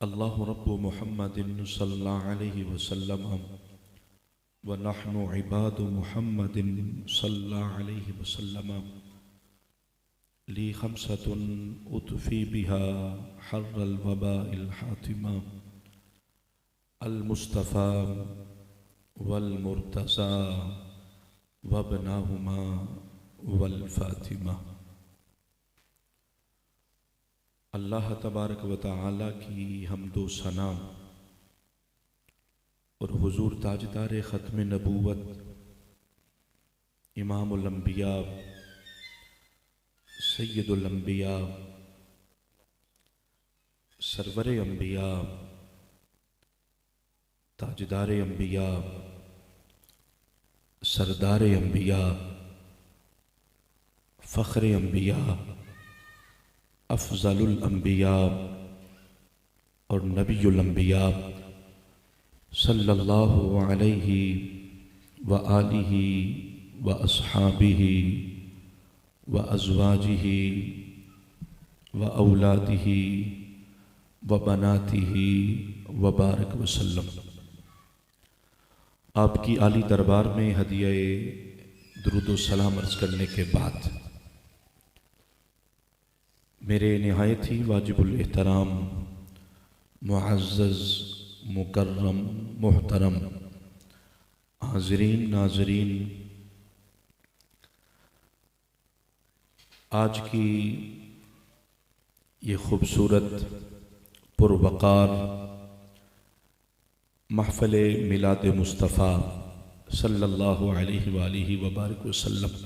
اللہ رب محمد صلی اللہ علیہ وسلم ونحن عباد محمد صلی اللہ علیہ وسلم لی خمسۃ اطفی بها حر الوباء الحاتمہ المصطفیٰ والمرتضیٰ وابناہما والفاطمہ۔ اللہ تبارک و تعالی کی حمد و ثنا اور حضور تاجدار ختم نبوت امام الانبیاء سید الانبیاء سرور انبیاء تاجدار انبیاء سردار انبیاء فخر انبیاء افضل الانبیاء اور نبی الانبیاء صلی اللہ علیہ وآلہ واصحابہ وازواجہ واولادہ وبناتہ وبارک وسلم۔ آپ کی عالی دربار میں ہدیہ درود و سلام عرض کرنے کے بعد میرے نہایت ہی واجب الاحترام معزز مکرم محترم حاضرین ناظرین، آج کی یہ خوبصورت پروقار محفل میلاد مصطفیٰ صلی اللہ علیہ وآلہ وبارک وسلم،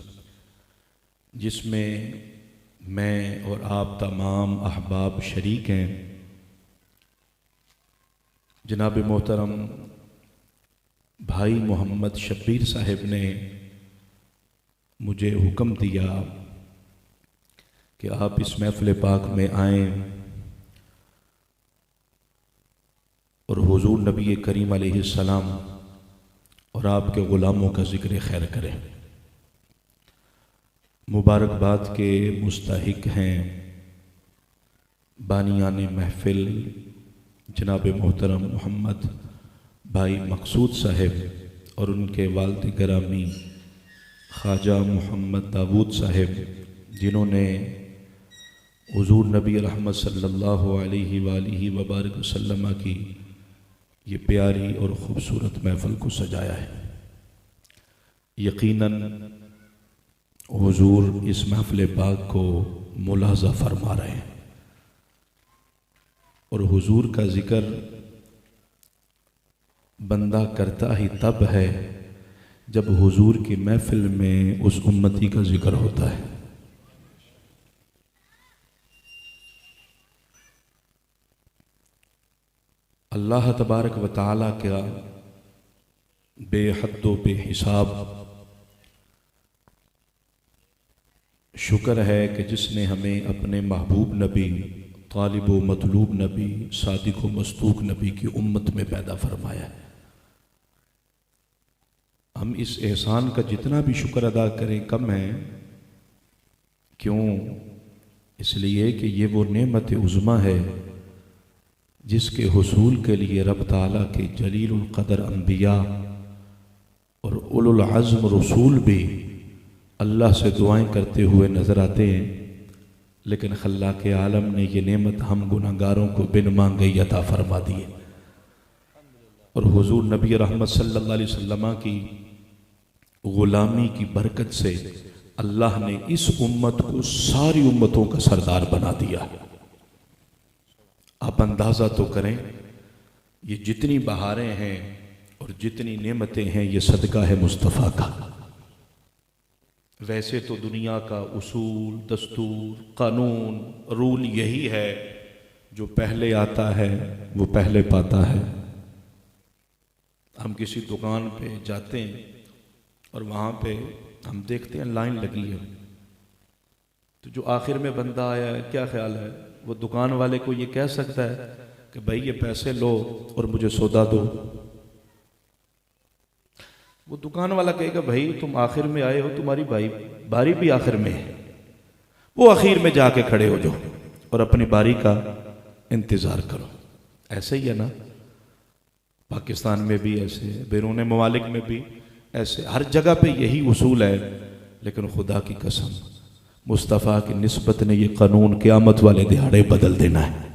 جس میں میں اور آپ تمام احباب شریک ہیں، جناب محترم بھائی محمد شبیر صاحب نے مجھے حکم دیا کہ آپ اس محفل پاک میں آئیں اور حضور نبی کریم علیہ السلام اور آپ کے غلاموں کا ذکر خیر کریں۔ مبارکباد کے مستحق ہیں بانیان محفل جناب محترم محمد بھائی مقصود صاحب اور ان کے والد گرامی خواجہ محمد داود صاحب، جنہوں نے حضور نبی رحمت صلی اللہ علیہ وآلہ وبارک وسلم کی یہ پیاری اور خوبصورت محفل کو سجایا ہے۔ یقیناً حضور اس محفل پاک کو ملاحظہ فرما رہے ہیں، اور حضور کا ذکر بندہ کرتا ہی تب ہے جب حضور کی محفل میں اس امتی کا ذکر ہوتا ہے۔ اللہ تبارک و تعالیٰ کا بے حد و بے حساب شکر ہے کہ جس نے ہمیں اپنے محبوب نبی، طالب و مطلوب نبی، صادق و مصدوق نبی کی امت میں پیدا فرمایا ہے۔ ہم اس احسان کا جتنا بھی شکر ادا کریں کم ہے۔ کیوں؟ اس لیے کہ یہ وہ نعمت عظمیٰ ہے جس کے حصول کے لیے رب تعالیٰ کے جلیل القدر انبیاء اور اولو العزم رسول بھی اللہ سے دعائیں کرتے ہوئے نظر آتے ہیں، لیکن خلاق عالم نے یہ نعمت ہم گناہگاروں کو بن مانگے عطا فرما دی ہے۔ اور حضور نبی رحمت صلی اللہ علیہ وسلم کی غلامی کی برکت سے اللہ نے اس امت کو ساری امتوں کا سردار بنا دیا۔ آپ اندازہ تو کریں، یہ جتنی بہاریں ہیں اور جتنی نعمتیں ہیں، یہ صدقہ ہے مصطفیٰ کا۔ ویسے تو دنیا کا اصول، دستور، قانون، رول یہی ہے، جو پہلے آتا ہے وہ پہلے پاتا ہے۔ ہم کسی دکان پہ جاتے ہیں اور وہاں پہ ہم دیکھتے ہیں لائن لگی ہے، تو جو آخر میں بندہ آیا ہے، کیا خیال ہے؟ وہ دکان والے کو یہ کہہ سکتا ہے کہ بھائی یہ پیسے لو اور مجھے سودا دو؟ وہ دکان والا کہے گا بھائی تم آخر میں آئے ہو، تمہاری باری بھی آخر میں ہے، وہ آخر میں جا کے کھڑے ہو جاؤ اور اپنی باری کا انتظار کرو۔ ایسے ہی ہے نا؟ پاکستان میں بھی ایسے ہے، بیرون ممالک میں بھی ایسے، ہر جگہ پہ یہی اصول ہے. لیکن خدا کی قسم مصطفیٰ کی نسبت نے یہ قانون قیامت والے دہاڑے بدل دینا ہے.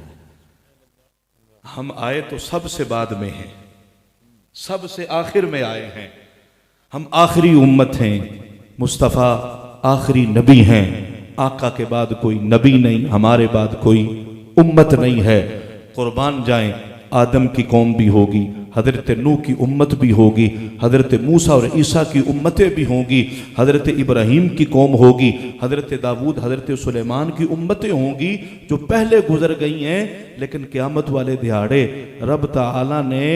ہم آئے تو سب سے بعد میں ہیں، سب سے آخر میں آئے ہیں. ہم آخری امت ہیں، مصطفیٰ آخری نبی ہیں. آقا کے بعد کوئی نبی نہیں، ہمارے بعد کوئی امت نہیں ہے. قربان جائیں، آدم کی قوم بھی ہوگی، حضرت نوح کی امت بھی ہوگی، حضرت موسیٰ اور عیسیٰ کی امتیں بھی ہوں گی، حضرت ابراہیم کی قوم ہوگی، حضرت داؤد حضرت سلیمان کی امتیں ہوں گی جو پہلے گزر گئی ہیں. لیکن قیامت والے دہاڑے رب تعالیٰ نے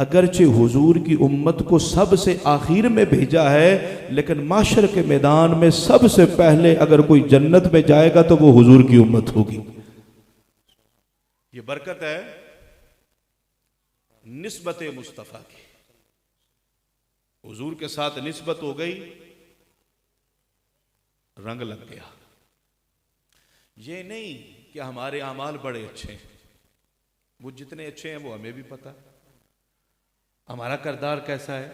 اگرچہ حضور کی امت کو سب سے آخر میں بھیجا ہے، لیکن معاشر کے میدان میں سب سے پہلے اگر کوئی جنت میں جائے گا تو وہ حضور کی امت ہوگی. یہ برکت ہے نسبت مصطفیٰ کی. حضور کے ساتھ نسبت ہو گئی، رنگ لگ گیا. یہ نہیں کہ ہمارے اعمال بڑے اچھے ہیں، وہ جتنے اچھے ہیں وہ ہمیں بھی پتہ. ہمارا کردار کیسا ہے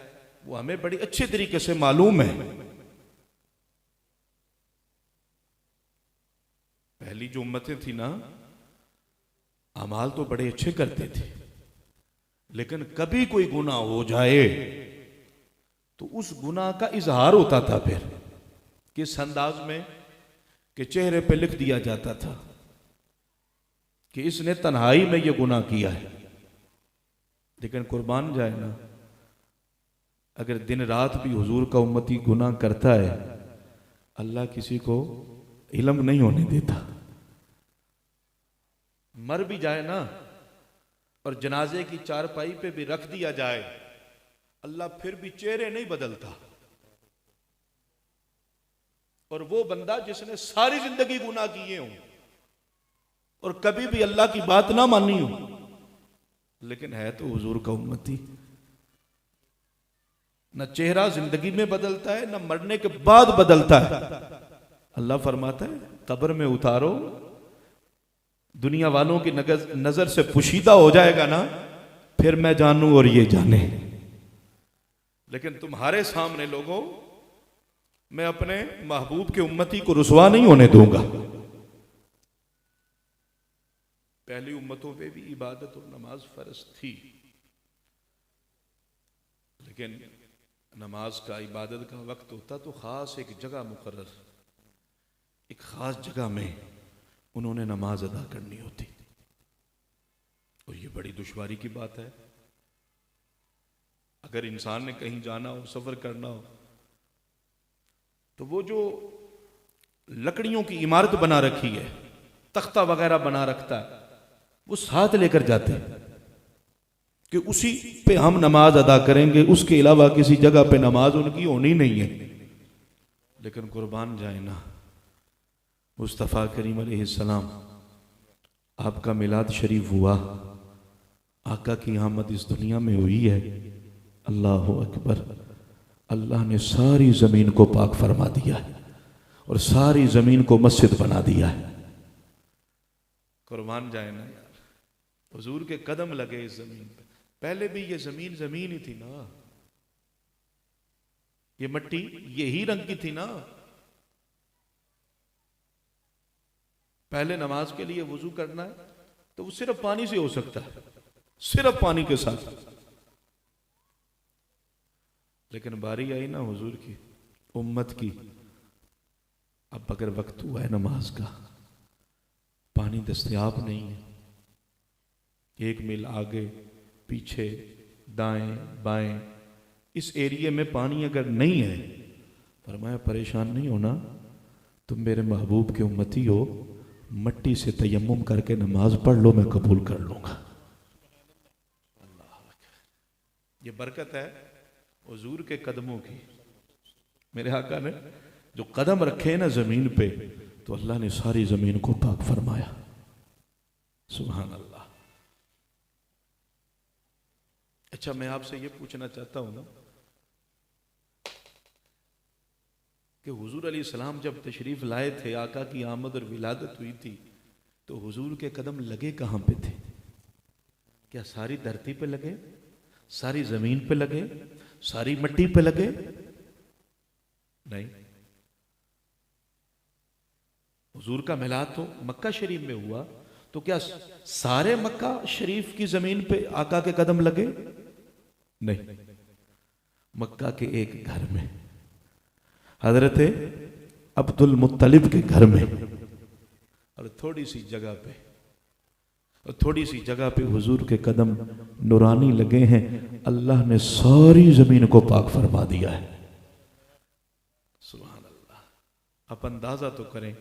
وہ ہمیں بڑی اچھے طریقے سے معلوم ہے. پہلی جو امتیں تھی نا، اعمال تو بڑے اچھے کرتے تھے، لیکن کبھی کوئی گناہ ہو جائے تو اس گناہ کا اظہار ہوتا تھا. پھر کس انداز میں کہ چہرے پہ لکھ دیا جاتا تھا کہ اس نے تنہائی میں یہ گناہ کیا ہے. لیکن قربان جائے نا، اگر دن رات بھی حضور کا امتی گناہ کرتا ہے، اللہ کسی کو علم نہیں ہونے دیتا. مر بھی جائے نا اور جنازے کی چارپائی پہ بھی رکھ دیا جائے، اللہ پھر بھی چہرے نہیں بدلتا. اور وہ بندہ جس نے ساری زندگی گناہ کیے ہوں اور کبھی بھی اللہ کی بات نہ مانی ہو، لیکن ہے تو حضور کا امتی. نہ چہرہ زندگی میں بدلتا ہے، نہ مرنے کے بعد بدلتا ہے. اللہ فرماتا ہے قبر میں اتارو، دنیا والوں کی نظر سے پوشیدہ ہو جائے گا نا، پھر میں جانوں اور یہ جانے. لیکن تمہارے سامنے لوگوں، میں اپنے محبوب کے امتی کو رسوا نہیں ہونے دوں گا. پہلی امتوں پہ بھی عبادت اور نماز فرض تھی، لیکن نماز کا عبادت کا وقت ہوتا تو خاص ایک جگہ مقرر، ایک خاص جگہ میں انہوں نے نماز ادا کرنی ہوتی. اور یہ بڑی دشواری کی بات ہے. اگر انسان نے کہیں جانا ہو، سفر کرنا ہو، تو وہ جو لکڑیوں کی عمارت بنا رکھی ہے، تختہ وغیرہ بنا رکھتا ہے، وہ ساتھ لے کر جاتے ہیں کہ اسی پہ ہم نماز ادا کریں گے، اس کے علاوہ کسی جگہ پہ نماز ان کی ہونی نہیں ہے. لیکن قربان جائیں نا، مصطفیٰ کریم علیہ السلام، آپ کا میلاد شریف ہوا، آقا کی آمد اس دنیا میں ہوئی ہے. اللہ اکبر. اللہ نے ساری زمین کو پاک فرما دیا ہے اور ساری زمین کو مسجد بنا دیا ہے. قربان جائیں نا یار، حضور کے قدم لگے اس زمین پہ. پہلے بھی یہ زمین زمین ہی تھی نا، یہ مٹی یہی رنگ کی تھی نا. پہلے نماز کے لیے وضو کرنا ہے تو وہ صرف پانی سے ہو سکتا ہے، صرف پانی کے ساتھ. لیکن باری آئی نا حضور کی امت کی، اب اگر وقت ہوا ہے نماز کا، پانی دستیاب نہیں ہے، ایک میل آگے پیچھے دائیں بائیں اس ایریے میں پانی اگر نہیں ہے، فرمایا پریشان نہیں ہونا، تم میرے محبوب کے امتی ہو، مٹی سے تیمم کر کے نماز پڑھ لو، میں قبول کر لوں گا. یہ برکت ہے حضور کے قدموں کی. میرے آقا نے جو قدم رکھے نا زمین پہ، تو اللہ نے ساری زمین کو پاک فرمایا. سبحان اللہ. اچھا، میں آپ سے یہ پوچھنا چاہتا ہوں نا کہ حضور علیہ السلام جب تشریف لائے تھے، آقا کی آمد اور ولادت ہوئی تھی، تو حضور کے قدم لگے کہاں پہ تھے؟ کیا ساری دھرتی پہ لگے، ساری زمین پہ لگے، ساری مٹی پہ لگے؟ نہیں، حضور کا میلاد تو مکہ شریف میں ہوا، تو کیا سارے مکہ شریف کی زمین پہ آقا کے قدم لگے؟ نہیں، مکہ کے ایک گھر میں، حضرت عبد المطلب کے گھر میں، اور تھوڑی سی جگہ پہ حضور کے قدم نورانی لگے ہیں، اللہ نے ساری زمین کو پاک فرما دیا ہے۔ سبحان اللہ۔ آپ اندازہ تو کریں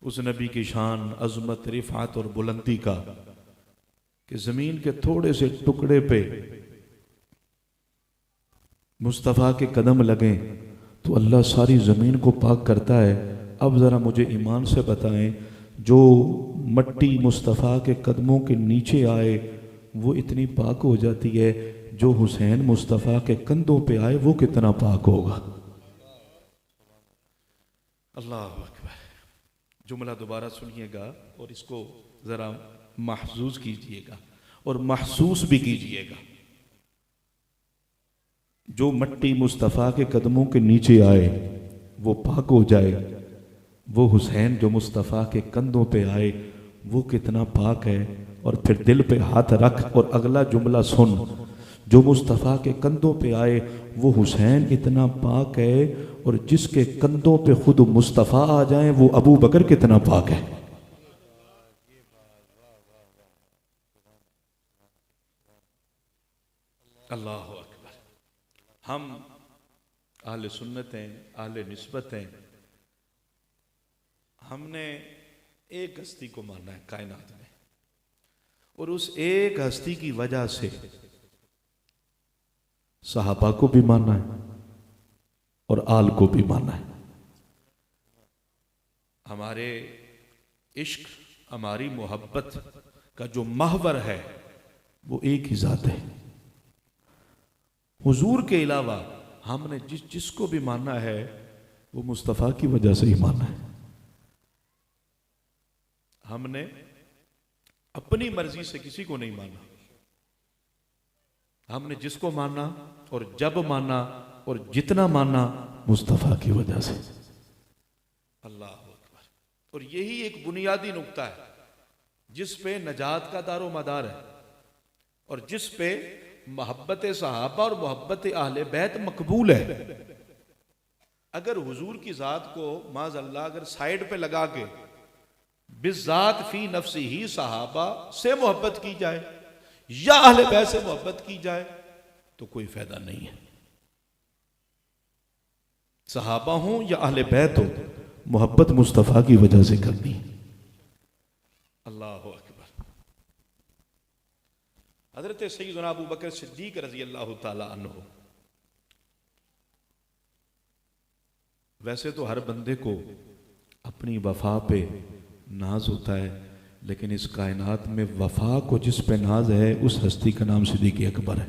اس نبی کی شان، عظمت، رفعت اور بلندی کا، کہ زمین کے تھوڑے سے ٹکڑے پہ مصطفیٰ کے قدم لگیں تو اللہ ساری زمین کو پاک کرتا ہے۔ اب ذرا مجھے ایمان سے بتائیں، جو مٹی مصطفیٰ کے قدموں کے نیچے آئے وہ اتنی پاک ہو جاتی ہے، جو حسین مصطفیٰ کے کندھوں پہ آئے وہ کتنا پاک ہوگا؟ اللہ اکبر۔ جملہ دوبارہ سنیے گا اور اس کو ذرا محسوس کیجئے گا اور محسوس بھی کیجئے گا۔ جو مٹی مصطفیٰ کے قدموں کے نیچے آئے وہ پاک ہو جائے، وہ حسین جو مصطفیٰ کے کندھوں پہ آئے وہ کتنا پاک ہے۔ اور پھر دل پہ ہاتھ رکھ اور اگلا جملہ سن، جو مصطفیٰ کے کندھوں پہ آئے وہ حسین اتنا پاک ہے، اور جس کے کندھوں پہ خود مصطفیٰ آ جائیں وہ ابو بکر کتنا پاک ہے۔ اللہ اکبر۔ ہم اہل سنت ہیں، اہل نسبت ہیں، ہم نے ایک ہستی کو مانا ہے کائنات میں، اور اس ایک ہستی کی وجہ سے صحابہ کو بھی مانا ہے اور آل کو بھی مانا ہے۔ ہمارے عشق، ہماری محبت کا جو محور ہے وہ ایک ہی ذات ہے۔ حضور کے علاوہ ہم نے جس کو بھی مانا ہے وہ مصطفیٰ کی وجہ سے ہی مانا ہے۔ ہم نے اپنی مرضی سے کسی کو نہیں مانا، ہم نے جس کو مانا اور جب مانا اور جتنا مانا مصطفیٰ کی وجہ سے۔ اللہ اکبر۔ اور یہی ایک بنیادی نقطہ ہے جس پہ نجات کا دار و مدار ہے، اور جس پہ محبت صحابہ اور محبت اہل بیت مقبول ہے۔ اگر حضور کی ذات کو معاذ اللہ اگر سائیڈ پہ لگا کے بالذات فی نفسی ہی صحابہ سے محبت کی جائے یا اہل بیت سے محبت کی جائے تو کوئی فائدہ نہیں ہے۔ صحابہ ہوں یا اہل بیت ہو، محبت مصطفیٰ کی وجہ سے کرنی ہے۔ اللہ اکبر۔ حضرت سیدنا ابو بکر صدیق رضی اللہ تعالی عنہ، ویسے تو ہر بندے کو اپنی وفا پہ ناز ہوتا ہے، لیکن اس کائنات میں وفا کو جس پہ ناز ہے اس ہستی کا نام صدیق اکبر ہے۔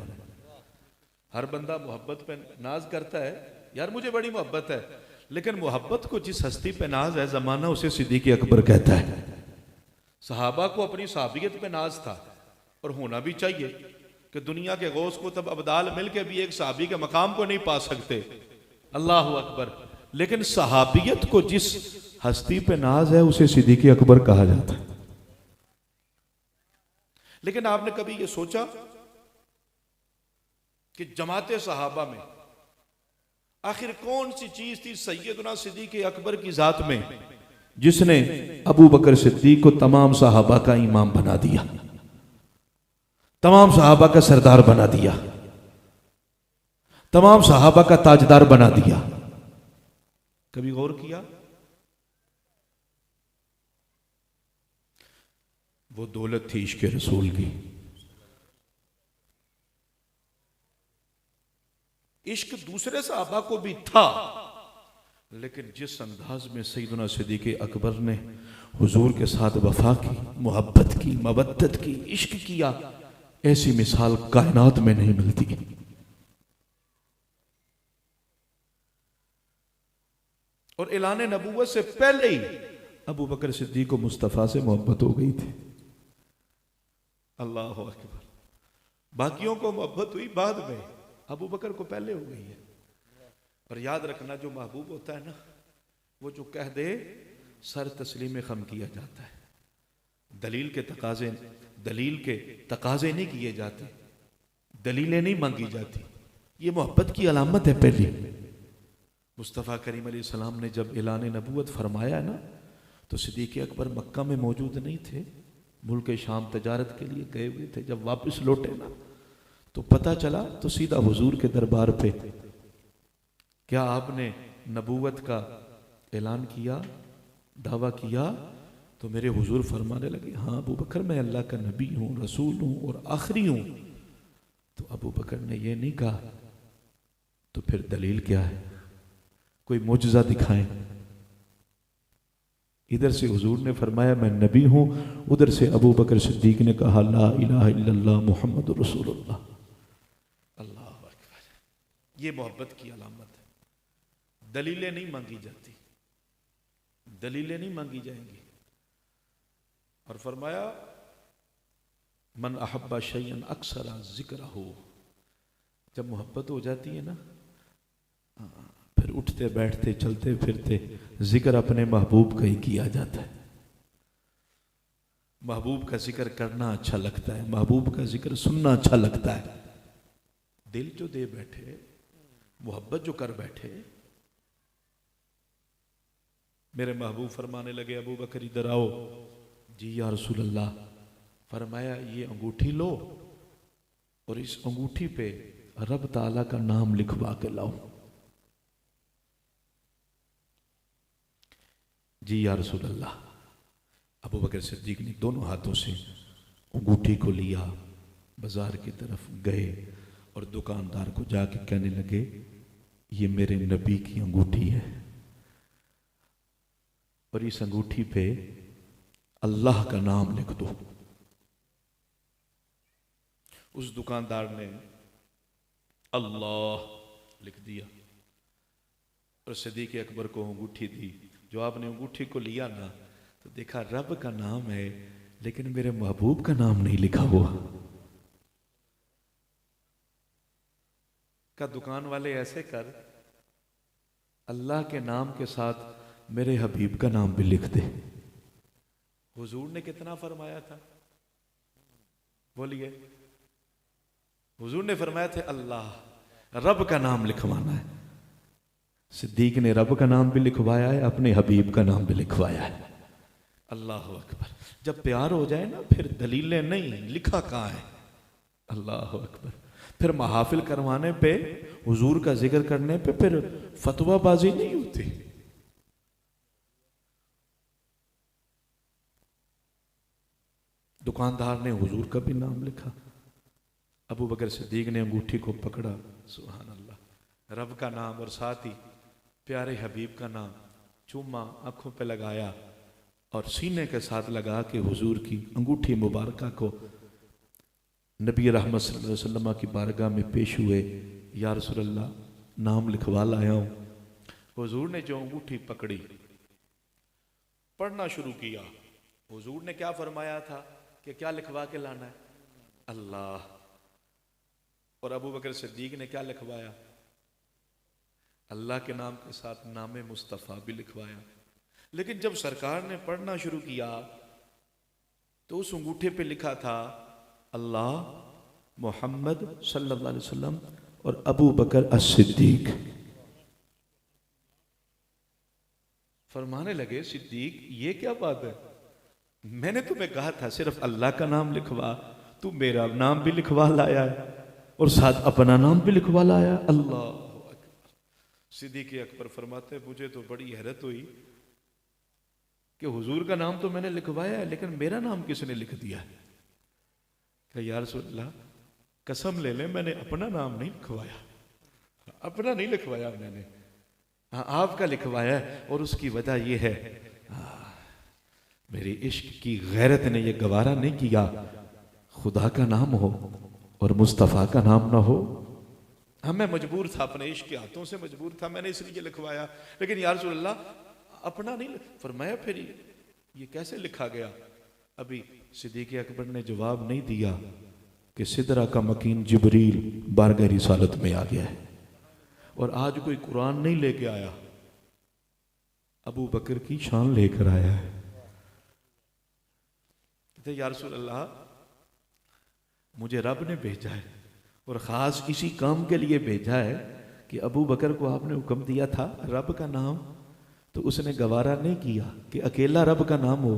ہر بندہ محبت پہ ناز کرتا ہے، یار مجھے بڑی محبت ہے، لیکن محبت کو جس ہستی پہ ناز ہے زمانہ اسے صدیق اکبر کہتا ہے۔ صحابہ کو اپنی صحابیت پہ ناز تھا، اور ہونا بھی چاہیے کہ دنیا کے غوث کو تب ابدال مل کے بھی ایک صحابی کے مقام کو نہیں پا سکتے۔ اللہ اکبر۔ لیکن صحابیت کو جس ہستی پہ ناز ہے اسے صدیق اکبر کہا جاتا ہے۔ لیکن آپ نے کبھی یہ سوچا کہ جماعت صحابہ میں آخر کون سی چیز تھی سیدنا صدیق اکبر کی ذات میں جس نے ابو بکر صدیق کو تمام صحابہ کا امام بنا دیا، تمام صحابہ کا سردار بنا دیا، تمام صحابہ کا تاجدار بنا دیا؟ کبھی غور کیا؟ وہ دولت تھی عشق رسول کی۔ عشق دوسرے صحابہ کو بھی تھا، لیکن جس انداز میں سیدنا صدیق اکبر نے حضور کے ساتھ وفا کی، محبت کی، مودت کی، عشق کیا، ایسی مثال کائنات میں نہیں ملتی۔ اور اعلان نبوت سے پہلے ہی ابو بکر صدیق کو مصطفیٰ سے محبت ہو گئی تھی۔ اللہ اکبر۔ باقیوں کو محبت ہوئی بعد میں، ابو بکر کو پہلے ہو گئی ہے۔ اور یاد رکھنا جو محبوب ہوتا ہے نا، وہ جو کہہ دے سر تسلیم خم کیا جاتا ہے۔ دلیل کے تقاضے نہیں کیے جاتے، دلیلیں نہیں مانگی جاتی، یہ محبت کی علامت ہے پہلی۔ مصطفیٰ کریم علیہ السلام نے جب اعلان نبوت فرمایا نا تو صدیق اکبر مکہ میں موجود نہیں تھے، ملک شام تجارت کے لیے گئے ہوئے تھے۔ جب واپس لوٹے نا تو پتہ چلا تو سیدھا حضور کے دربار پہ، کیا آپ نے نبوت کا اعلان کیا، دعویٰ کیا؟ تو میرے حضور فرمانے لگے ہاں ابو بکر میں اللہ کا نبی ہوں، رسول ہوں اور آخری ہوں۔ تو ابو بکر نے یہ نہیں کہا تو پھر دلیل کیا ہے؟ کوئی معجزہ دکھائیں۔ ادھر سے حضور نے فرمایا میں نبی ہوں، ادھر سے ابو بکر صدیق نے کہا لا الہ الا اللہ محمد رسول اللہ۔ اللہ اکبر، یہ محبت کی علامت ہے۔ دلیلیں نہیں مانگی جاتی، دلیلیں نہیں مانگی جائیں گی۔ اور فرمایا من احب شیئا اکثر ذکرہ، جب محبت ہو جاتی ہے نا پھر اٹھتے بیٹھتے چلتے پھرتے ذکر اپنے محبوب کا ہی کیا جاتا ہے۔ محبوب کا ذکر کرنا اچھا لگتا ہے، محبوب کا ذکر سننا اچھا لگتا ہے۔ دل جو دے بیٹھے، محبت جو کر بیٹھے۔ میرے محبوب فرمانے لگے ابو بکر ادھر آؤ۔ جی یا رسول اللہ۔ فرمایا یہ انگوٹھی لو اور اس انگوٹھی پہ رب تعالیٰ کا نام لکھوا کے لاؤ۔ جی یا رسول اللہ۔ ابو بکر صدیق نے دونوں ہاتھوں سے انگوٹھی کو لیا، بازار کی طرف گئے اور دکاندار کو جا کے کہنے لگے یہ میرے نبی کی انگوٹھی ہے اور اس انگوٹھی پہ اللہ کا نام لکھ دو۔ اس دکاندار نے اللہ لکھ دیا اور صدیق اکبر کو انگوٹھی دی۔ جو آپ نے انگوٹھی کو لیا نا تو دیکھا رب کا نام ہے لیکن میرے محبوب کا نام نہیں لکھا ہوا۔ کا دکان والے ایسے کر، اللہ کے نام کے ساتھ میرے حبیب کا نام بھی لکھ دے۔ حضور نے کتنا فرمایا تھا؟ بولیے۔ حضور نے فرمایا تھے اللہ، رب کا نام لکھوانا ہے۔ صدیق نے رب کا نام بھی لکھوایا ہے، اپنے حبیب کا نام بھی لکھوایا ہے۔ اللہ اکبر۔ جب پیار ہو جائے نا پھر دلیلیں نہیں، لکھا کہاں ہے؟ اللہ اکبر۔ پھر محافل کروانے پہ، حضور کا ذکر کرنے پہ پھر فتویٰ بازی نہیں ہوتی۔ دکاندار نے حضور کا بھی نام لکھا۔ ابو بکر صدیق نے انگوٹھی کو پکڑا، سبحان اللہ، رب کا نام اور ساتھ ہی پیارے حبیب کا نام چوما، آنکھوں پہ لگایا اور سینے کے ساتھ لگا کے حضور کی انگوٹھی مبارکہ کو نبی رحمت صلی اللہ علیہ وسلم کی بارگاہ میں پیش ہوئے۔ یا رسول اللہ نام لکھوا لایا ہوں۔ حضور نے جو انگوٹھی پکڑی، پڑھنا شروع کیا۔ حضور نے کیا فرمایا تھا کہ کیا لکھوا کے لانا ہے؟ اللہ۔ اور ابو بکر صدیق نے کیا لکھوایا؟ اللہ کے نام کے ساتھ نام مصطفیٰ بھی لکھوایا۔ لیکن جب سرکار نے پڑھنا شروع کیا تو اس انگوٹھے پہ لکھا تھا اللہ، محمد صلی اللہ علیہ وسلم اور ابو بکر الصدیق۔ فرمانے لگے صدیق یہ کیا بات ہے؟ میں نے تمہیں کہا تھا صرف اللہ کا نام لکھوا، تو میرا نام بھی لکھوا لایا ہے اور ساتھ اپنا نام بھی لکھوا لایا۔ اللہ اکبر۔ صدیق اکبر فرماتے مجھے تو بڑی حیرت ہوئی کہ حضور کا نام تو میں نے لکھوایا ہے لیکن میرا نام کس نے لکھ دیا ہے؟ کہ یا رسول اللہ قسم لے لیں میں نے اپنا نام نہیں لکھوایا، اپنا نہیں لکھوایا میں نے، آپ کا لکھوایا ہے۔ اور اس کی وجہ یہ ہے میری عشق کی غیرت نے یہ گوارا نہیں کیا خدا کا نام ہو اور مصطفیٰ کا نام نہ ہو۔ میں مجبور تھا، اپنے عشق کے ہاتھوں سے مجبور تھا، میں نے اس لیے لکھوایا، لیکن یا رسول اللہ اپنا نہیں فرمایا۔ پھر یہ کیسے لکھا گیا؟ ابھی صدیق اکبر نے جواب نہیں دیا کہ کہ سدرہ کا مکین جبریل بارگاہ رسالت میں آ گیا ہے، اور آج کوئی قرآن نہیں لے کے آیا، ابو بکر کی شان لے کر آیا ہے۔ کہتے یا رسول اللہ مجھے رب نے بھیجا ہے اور خاص اسی کام کے لیے بھیجا ہے کہ ابو بکر کو آپ نے حکم دیا تھا رب کا نام، تو اس نے گوارا نہیں کیا کہ اکیلا رب کا نام ہو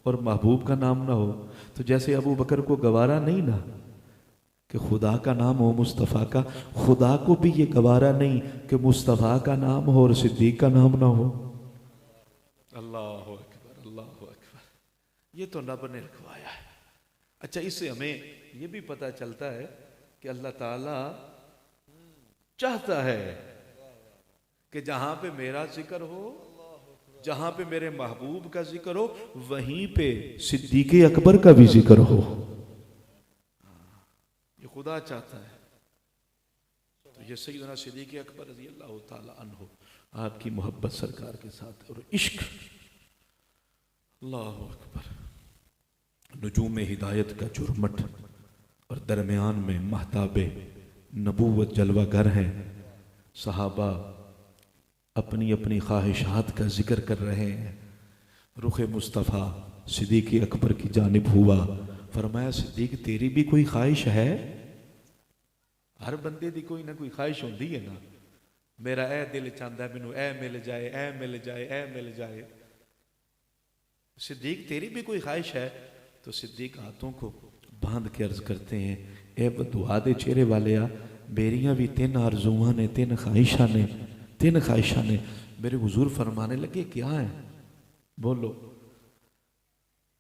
اور محبوب کا نام نہ ہو، تو جیسے ابو بکر کو گوارا نہیں نا کہ خدا کا نام ہو مصطفیٰ کا، خدا کو بھی یہ گوارا نہیں کہ مصطفیٰ کا نام ہو اور صدیق کا نام نہ ہو۔ اللہ اکبر، اللہ اکبر، یہ تو رب نے رکھوایا ہے۔ اچھا، اس سے ہمیں یہ بھی پتہ چلتا ہے کہ اللہ تعالیٰ چاہتا ہے کہ جہاں پہ میرا ذکر ہو، جہاں پہ میرے محبوب کا ذکر ہو، وہیں پہ صدیق اکبر کا بھی ذکر ہو۔ یہ خدا چاہتا ہے۔ تو یہ سیدنا صدیق اکبر رضی اللہ تعالی عنہ، آپ کی محبت سرکار کے ساتھ اور عشق، اللہ اکبر، نجوم ہدایت کا جرمٹ اور درمیان میں مہتاب نبوت جلوہ گر ہیں۔ صحابہ اپنی اپنی خواہشات کا ذکر کر رہے ہیں۔ رخ مصطفیٰ صدیق اکبر کی جانب ہوا، فرمایا صدیق تیری بھی کوئی خواہش ہے؟ ہر بندے دی کوئی نہ کوئی خواہش ہوندی ہے نا، میرا اے دل چاہتا ہے مینوں اے مل جائے، اے مل جائے، اے مل جائے۔ صدیق تیری بھی کوئی خواہش ہے؟ تو صدیق ہاتھوں کو باندھ کے عرض کرتے ہیں اے بدعا دے چہرے والیا، میریاں بھی تین آرزوان نے، تین خواہشاں نے، تین خواہشاں نے۔ میرے حضور فرمانے لگے کیا ہیں؟ بولو۔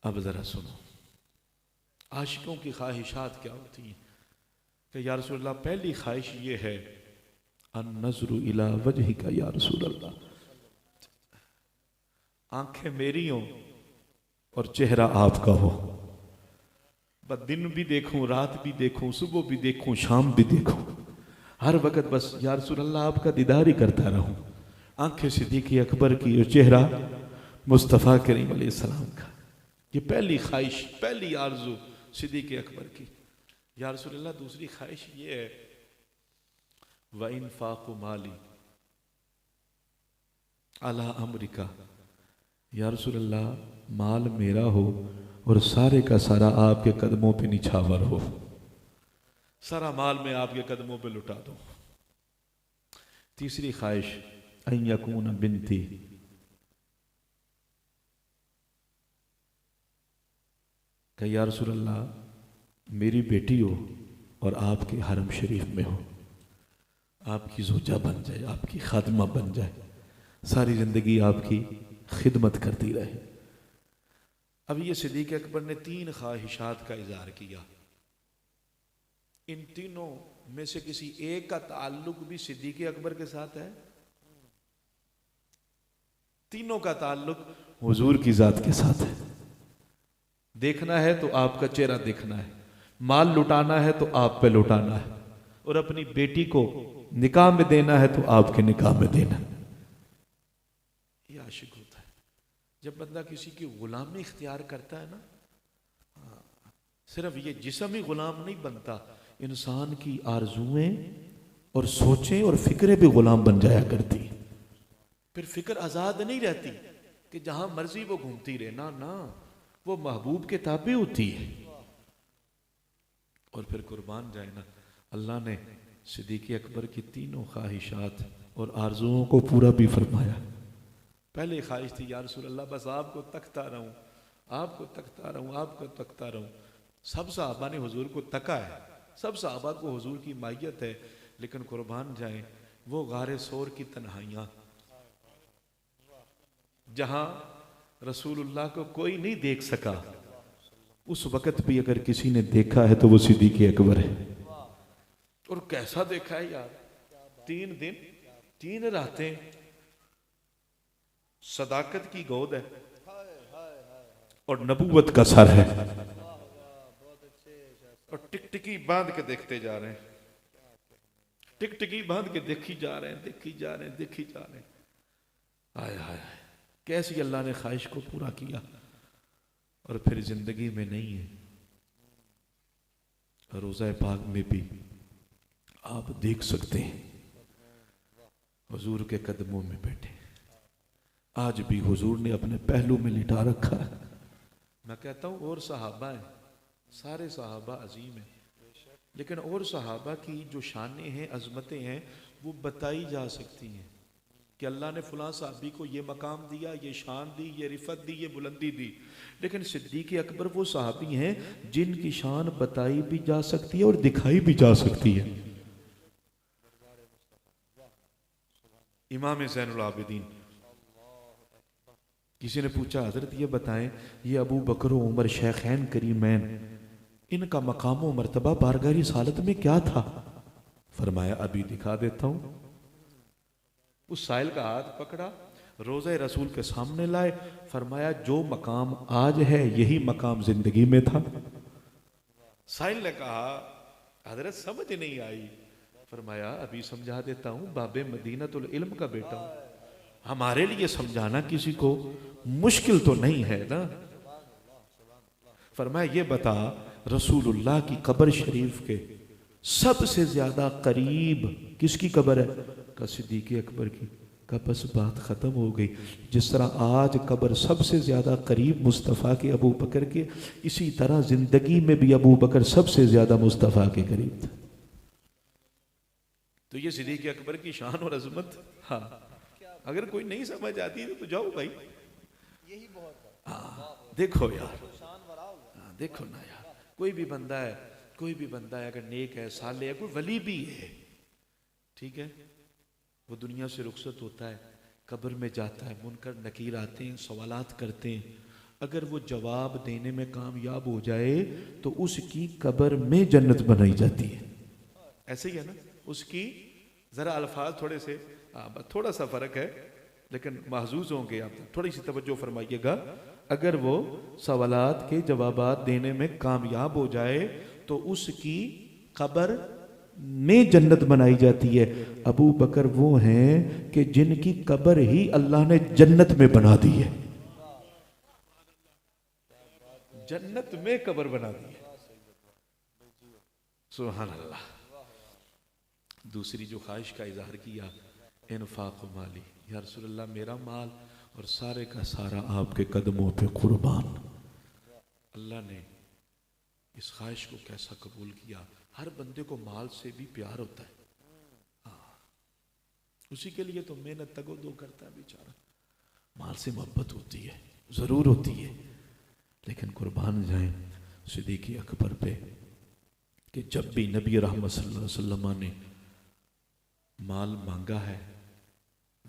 اب ذرا سنو عاشقوں کی خواہشات کیا ہوتی ہیں کہ یا رسول اللہ پہلی خواہش یہ ہے النظر الی وجہک یا رسول اللہ، آنکھیں میری ہوں اور چہرہ آپ کا ہو، بس دن بھی دیکھوں، رات بھی دیکھوں، صبح بھی دیکھوں، شام بھی دیکھوں، ہر وقت بس یا رسول اللہ آپ کا دیدار ہی کرتا رہوں۔ آنکھیں صدیق اکبر کی اور چہرہ مصطفیٰ کریم علیہ السلام کا۔ یہ پہلی خواہش، پہلی آرزو صدیق اکبر کی۔ یا رسول اللہ دوسری خواہش یہ ہے وَإِنفَاقُ مَالِي عَلَىٰ أَمْرِكَ، یا رسول اللہ مال میرا ہو اور سارے کا سارا آپ کے قدموں پہ نچھاور ہو، سارا مال میں آپ کے قدموں پہ لٹا دوں۔ تیسری خواہش ان یکون بنتی، کہ یا رسول اللہ میری بیٹی ہو اور آپ کے حرم شریف میں ہو، آپ کی زوجہ بن جائے، آپ کی خادمہ بن جائے، ساری زندگی آپ کی خدمت کرتی رہے۔ اب یہ صدیق اکبر نے تین خواہشات کا اظہار کیا، ان تینوں میں سے کسی ایک کا تعلق بھی صدیق اکبر کے ساتھ ہے؟ تینوں کا تعلق حضور کی ذات کے ساتھ ہے۔ دیکھنا ہے تو آپ کا چہرہ دیکھنا ہے، مال لٹانا ہے تو آپ پہ لٹانا ہے، اور اپنی بیٹی کو نکاح میں دینا ہے تو آپ کے نکاح میں دینا ہے۔ یہ عاشق ہوتا ہے جب بندہ کسی کی غلامی اختیار کرتا ہے نا، صرف یہ جسم ہی غلام نہیں بنتا، انسان کی آرزویں اور سوچیں اور فکریں بھی غلام بن جایا کرتی ہیں۔ پھر فکر آزاد نہیں رہتی کہ جہاں مرضی وہ گھومتی رہے، نہ وہ محبوب کے تابع ہوتی ہے۔ اور پھر قربان جائے نا، اللہ نے صدیق اکبر کی تینوں خواہشات اور آرزوؤں کو پورا بھی فرمایا۔ پہلے خواہش تھی یا رسول اللہ بس آپ کو تکتا رہوں، آپ کو تکتا رہوں، آپ کو تکتا رہوں۔ سب صحابہ نے حضور کو تکا ہے، سب صحابہ کو حضور کی مائیت ہے، لیکن قربان جائیں وہ غار ثور کی تنہائیاں جہاں رسول اللہ کو کوئی نہیں دیکھ سکا، اس وقت بھی اگر کسی نے دیکھا ہے تو وہ صدیق اکبر ہے۔ اور کیسا دیکھا ہے یار، 3 دن 3 راتیں صداقت کی گود ہے اور نبوت کا سر ہے، اور ٹک ٹکی باندھ کے دیکھتے جا رہے ہیں، ٹک ٹکی باندھ کے دیکھی جا رہے ہیں، دیکھی جا رہے ہیں، دیکھی جا رہے ہیں۔ آئے آئے کیسی اللہ نے خواہش کو پورا کیا۔ اور پھر زندگی میں نہیں ہے، روضہ پاک میں بھی آپ دیکھ سکتے ہیں حضور کے قدموں میں بیٹھے، آج بھی حضور نے اپنے پہلو میں لٹا رکھا ہے۔ میں کہتا ہوں اور صحابہ ہیں، سارے صحابہ عظیم ہیں، لیکن اور صحابہ کی جو شانیں ہیں، عظمتیں ہیں، وہ بتائی جا سکتی ہیں کہ اللہ نے فلاں صحابی کو یہ مقام دیا، یہ شان دی، یہ رفعت دی، یہ بلندی دی۔ لیکن صدیق اکبر وہ صحابی ہیں جن کی شان بتائی بھی جا سکتی ہے اور دکھائی بھی جا سکتی ہے۔ امام زین العابدین، کسی نے پوچھا حضرت یہ بتائیں یہ ابو بکر و عمر شیخین کریمین، ان کا مقام و مرتبہ بارگاہ رسالت میں کیا تھا؟ فرمایا ابھی دکھا دیتا ہوں۔ اس سائل کا ہاتھ پکڑا، روضہ رسول کے سامنے لائے، فرمایا جو مقام آج ہے یہی مقام زندگی میں تھا۔ سائل نے کہا حضرت سمجھ نہیں آئی۔ فرمایا ابھی سمجھا دیتا ہوں، باب مدینۃ العلم کا بیٹا ہوں، ہمارے لیے سمجھانا کسی کو مشکل تو نہیں ہے نا۔ فرمایا یہ بتا رسول اللہ کی قبر شریف کے سب سے زیادہ قریب کس کی قبر ہے؟ کہ صدیق اکبر کی۔ کہ بس بات ختم ہو گئی۔ جس طرح آج قبر سب سے زیادہ قریب مصطفیٰ کے ابو بکر کے، اسی طرح زندگی میں بھی ابو بکر سب سے زیادہ مصطفیٰ کے قریب تھا۔ تو یہ صدیق اکبر کی شان اور عظمت۔ ہاں اگر کوئی نہیں سمجھ آتی تو جاؤ بھائی، یہی بہت ہے۔ ہاں دیکھو یار، دیکھو نا یار، کوئی بھی بندہ ہے اگر نیک ہے، صالح ہے، کوئی ولی بھی ہے، ٹھیک ہے، وہ دنیا سے رخصت ہوتا ہے، قبر میں جاتا ہے، منکر نکیر آتے ہیں، سوالات کرتے ہیں، اگر وہ جواب دینے میں کامیاب ہو جائے تو اس کی قبر میں جنت بنائی جاتی ہے۔ ایسے ہی ہے نا، اس کی ذرا الفاظ تھوڑے سے تھوڑا سا فرق ہے لیکن محظوظ ہوں گے آپ، تھوڑی سی توجہ فرمائیے گا۔ اگر وہ سوالات کے جوابات دینے میں کامیاب ہو جائے تو اس کی قبر میں جنت بنائی جاتی ہے۔ ابو بکر وہ ہیں کہ جن کی قبر ہی اللہ نے جنت میں بنا دی ہے، جنت میں قبر بنا دی ہے۔ سبحان اللہ۔ دوسری جو خواہش کا اظہار کیا، انفاق مالی، یا رسول اللہ میرا مال اور سارے کا سارا آپ کے قدموں پہ قربان۔ اللہ نے اس خواہش کو کیسا قبول کیا؟ ہر بندے کو مال سے بھی پیار ہوتا ہے، اسی کے لیے تو محنت تگ و دو کرتا ہے بیچارہ، مال سے محبت ہوتی ہے، ضرور ہوتی ہے، لیکن قربان جائیں صدیق اکبر پہ کہ جب بھی نبی رحمت صلی اللہ علیہ وسلم نے مال مانگا ہے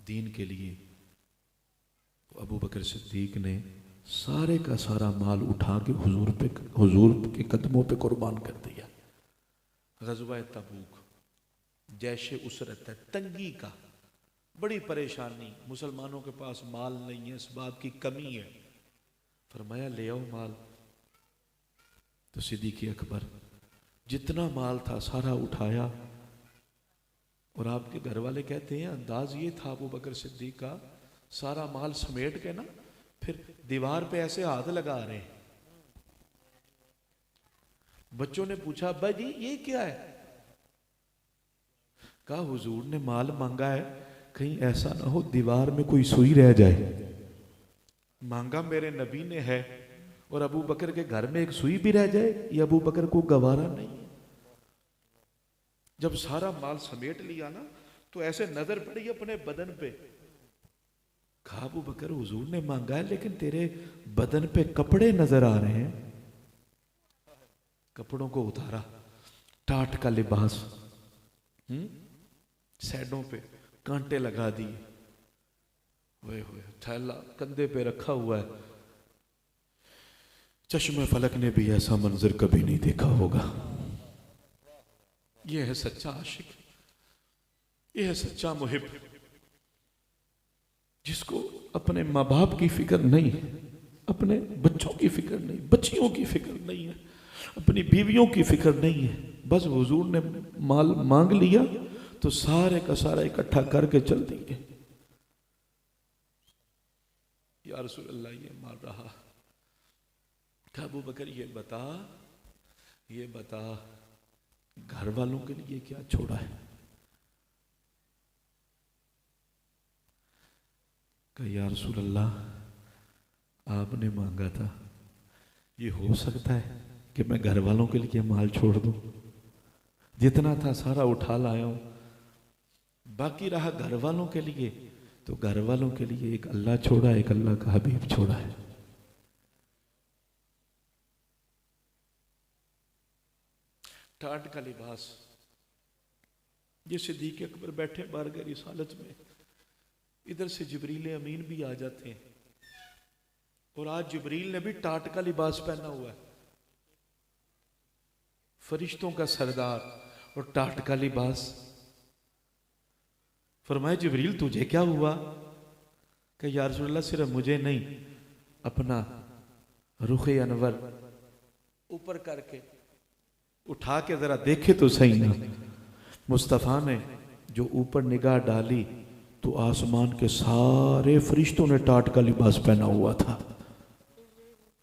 دین کے لیے، ابو بکر صدیق نے سارے کا سارا مال اٹھا کے حضور کے قدموں پہ قربان کر دیا۔ غزوہ تبوک، جیش اسرت ہے، تنگی کا، بڑی پریشانی، مسلمانوں کے پاس مال نہیں ہے، اس بات کی کمی ہے، فرمایا لے آؤ مال۔ تو صدیق اکبر جتنا مال تھا سارا اٹھایا، اور آپ کے گھر والے کہتے ہیں انداز یہ تھا ابو بکر صدیق کا، سارا مال سمیٹ کے نا پھر دیوار پہ ایسے ہاتھ لگا رہے ہیں۔ بچوں نے پوچھا ابا جی یہ کیا ہے؟ کہا حضور نے مال مانگا ہے، کہیں ایسا نہ ہو دیوار میں کوئی سوئی رہ جائے، مانگا میرے نبی نے ہے اور ابو بکر کے گھر میں ایک سوئی بھی رہ جائے، یہ ابو بکر کو گوارا نہیں۔ جب سارا مال سمیٹ لیا نا تو ایسے نظر پڑی اپنے بدن پہ، کہا ابو بکر حضور نے مانگا ہے لیکن تیرے بدن پہ کپڑے نظر آ رہے ہیں۔ کپڑوں کو اتارا، ٹاٹ کا لباس، سیڈوں پہ کانٹے لگا دیے، ہوئے تھیلا کندھے پہ رکھا ہوا ہے۔ چشم فلک نے بھی ایسا منظر کبھی نہیں دیکھا ہوگا۔ یہ ہے سچا عاشق، یہ ہے سچا محب، جس کو اپنے ماں باپ کی فکر نہیں ہے، اپنے بچوں کی فکر نہیں، بچیوں کی فکر نہیں ہے، اپنی بیویوں کی فکر نہیں ہے، بس حضور نے مال مانگ لیا تو سارے کا سارا اکٹھا کر کے چل دیے۔ یا رسول اللہ یہ مال رہا۔ کہ ابو بکر یہ بتا گھر والوں کے لیے کیا چھوڑا ہے؟ کہ یا رسول اللہ آپ نے مانگا تھا، یہ ہو سکتا ہے کہ میں گھر والوں کے لیے مال چھوڑ دوں؟ جتنا تھا سارا اٹھا لایا ہوں، باقی رہا گھر والوں کے لیے، تو گھر والوں کے لیے ایک اللہ چھوڑا، ایک اللہ کا حبیب چھوڑا ہے۔ ٹاٹ کا لباس، یہ صدیق اکبر بیٹھے بارگاہ رسالت میں، ادھر سے جبریل امین بھی آ جاتے ہیں، اور آج جبریل نے بھی ٹاٹ کا لباس پہنا ہوا ہے، فرشتوں کا سردار اور ٹاٹ کا لباس۔ فرمایا جبریل تجھے کیا ہوا؟ کہ یا رسول اللہ صرف مجھے نہیں، اپنا رخ انور اوپر کر کے اٹھا کے ذرا دیکھے تو صحیح نا۔ مصطفیٰ نے جو اوپر نگاہ ڈالی تو آسمان کے سارے فرشتوں نے ٹاٹ کا لباس پہنا ہوا تھا۔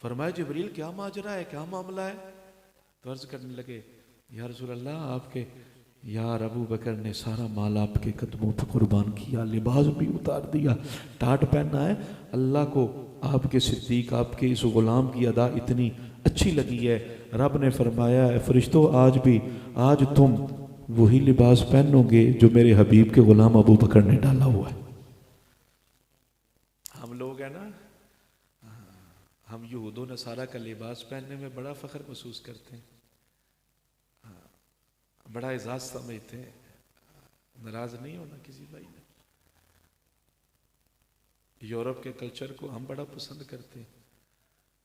فرمایا جبریل کیا ماجرا ہے، کیا معاملہ ہے؟ تو عرض کرنے لگے یا رسول اللہ آپ کے یار ابو بکر نے سارا مال آپ کے قدموں پہ قربان کیا، لباس بھی اتار دیا، ٹاٹ پہنا ہے، اللہ کو آپ کے صدیق، آپ کے اس غلام کی ادا اتنی اچھی لگی ہے، رب نے فرمایا ہے فرشتوں آج تم وہی لباس پہنو گے جو میرے حبیب کے غلام ابو بکر نے ڈالا ہوا ہے۔ ہم لوگ ہیں نا، ہم یہود و نصارہ کا لباس پہننے میں بڑا فخر محسوس کرتے ہیں، بڑا اعزاز سمجھتے ہیں، ناراض نہیں ہونا کسی بھائی نے۔ یورپ کے کلچر کو ہم بڑا پسند کرتے ہیں،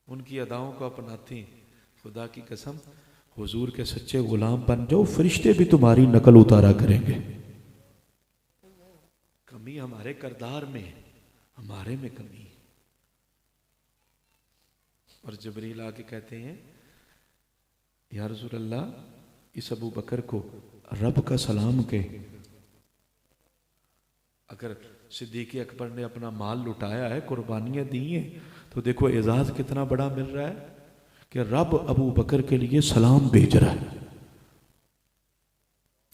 ان کی اداؤں کو اپناتے ہیں۔ خدا کی قسم حضور کے سچے غلام بن جاؤ، فرشتے بھی تمہاری نقل اتارا کریں گے۔ کمی ہمارے کردار میں ہے، ہمارے میں کمی ہے۔ اور جبریل آ کے کہتے ہیں یا رسول اللہ اس ابو بکر کو رب کا سلام کہ اگر صدیق اکبر نے اپنا مال لٹایا ہے، قربانیاں دی ہیں، تو دیکھو اعزاز کتنا بڑا مل رہا ہے کہ رب ابو بکر کے لیے سلام بھیج رہا ہے۔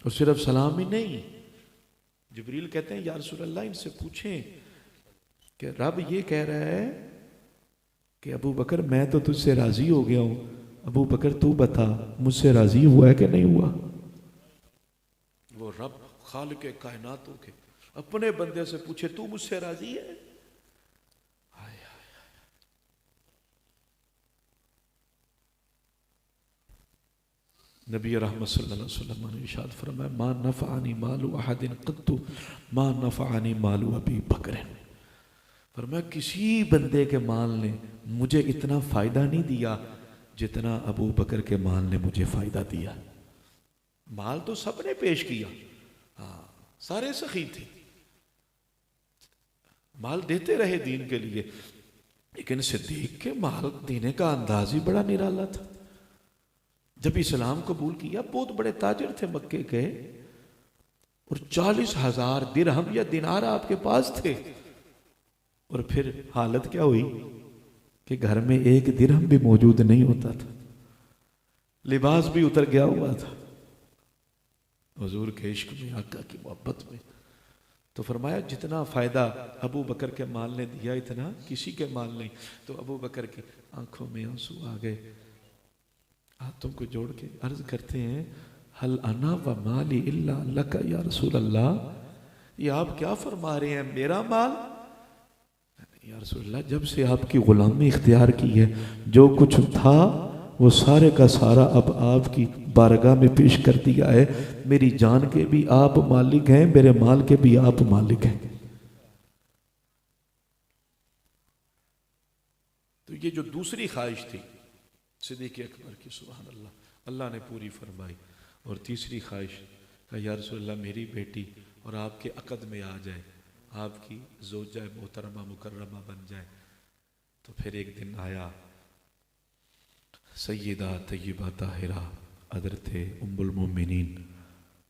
اور صرف سلام ہی نہیں، جبریل کہتے ہیں یا رسول اللہ ان سے پوچھیں کہ رب یہ کہہ رہا ہے کہ ابو بکر میں تو تجھ سے راضی ہو گیا ہوں، ابو بکر تو بتا مجھ سے راضی ہوا ہے کہ نہیں ہوا؟ وہ رب خالق کائناتوں کے اپنے بندے سے پوچھے تو مجھ سے راضی ہے؟ نبی رحمت صلی اللہ علیہ وسلم نے ارشاد فرمایا ما نفعنی مال احد قط ما نفعنی مال ابی بکر۔ فرمایا کسی بندے کے مال نے مجھے اتنا فائدہ نہیں دیا جتنا ابو بکر کے مال نے مجھے فائدہ دیا۔ مال تو سب نے پیش کیا، ہاں سارے سخی تھے، مال دیتے رہے دین کے لیے، لیکن صدیق کے مال دینے کا انداز ہی بڑا نرالا تھا۔ جب اسلام قبول کیا، بہت بڑے تاجر تھے مکے کے، اور 40,000 درہم یا دینار آپ کے پاس تھے، اور پھر حالت کیا ہوئی کہ گھر میں ایک درہم بھی موجود نہیں ہوتا تھا، لباس بھی اتر گیا ہوا تھا۔ حضور کے عشق میں، آقا کی محبت میں، تو فرمایا جتنا فائدہ ابو بکر کے مال نے دیا اتنا کسی کے مال نہیں۔ تو ابو بکر کی آنکھوں میں آنسو آ گئے، ہاتھوں کو جوڑ کے عرض کرتے ہیں حل انا و مالی الا لک یا رسول اللہ، یہ آپ کیا فرما رہے ہیں، میرا مال؟ یا رسول اللہ جب سے آپ کی غلامی اختیار کی ہے، جو کچھ تھا وہ سارے کا سارا اب آپ کی بارگاہ میں پیش کر دیا ہے، میری جان کے بھی آپ مالک ہیں، میرے مال کے بھی آپ مالک ہیں۔ تو یہ جو دوسری خواہش تھی صدیق اکبر کی، سبحان اللہ، اللہ نے پوری فرمائی۔ اور تیسری خواہش کہ یا رسول اللہ میری بیٹی اور آپ کے عقد میں آ جائے، آپ کی زوجہ محترمہ مکرمہ بن جائے۔ تو پھر ایک دن آیا، سیدہ طیبہ طاہرہ حضرت ام المومنین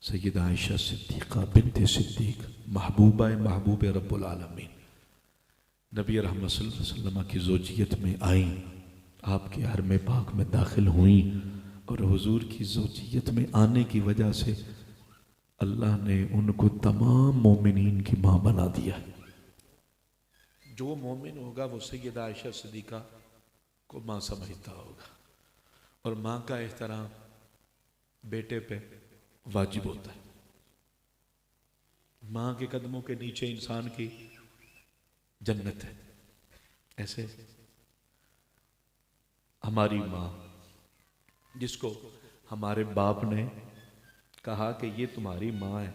سیدہ عائشہ صدیقہ بنت صدیق، محبوبہ محبوب رب العالمین، نبی رحمت صلی اللہ علیہ وسلم کی زوجیت میں آئیں، آپ کے حرم پاک میں داخل ہوئیں، اور حضور کی زوجیت میں آنے کی وجہ سے اللہ نے ان کو تمام مومنین کی ماں بنا دیا. جو مومن ہوگا وہ سیدہ عائشہ صدیقہ کو ماں سمجھتا ہوگا، اور ماں کا احترام بیٹے پہ واجب ہوتا ہے. ماں کے قدموں کے نیچے انسان کی جنت ہے. ایسے ہماری ماں جس کو ہمارے باپ نے کہا کہ یہ تمہاری ماں ہے،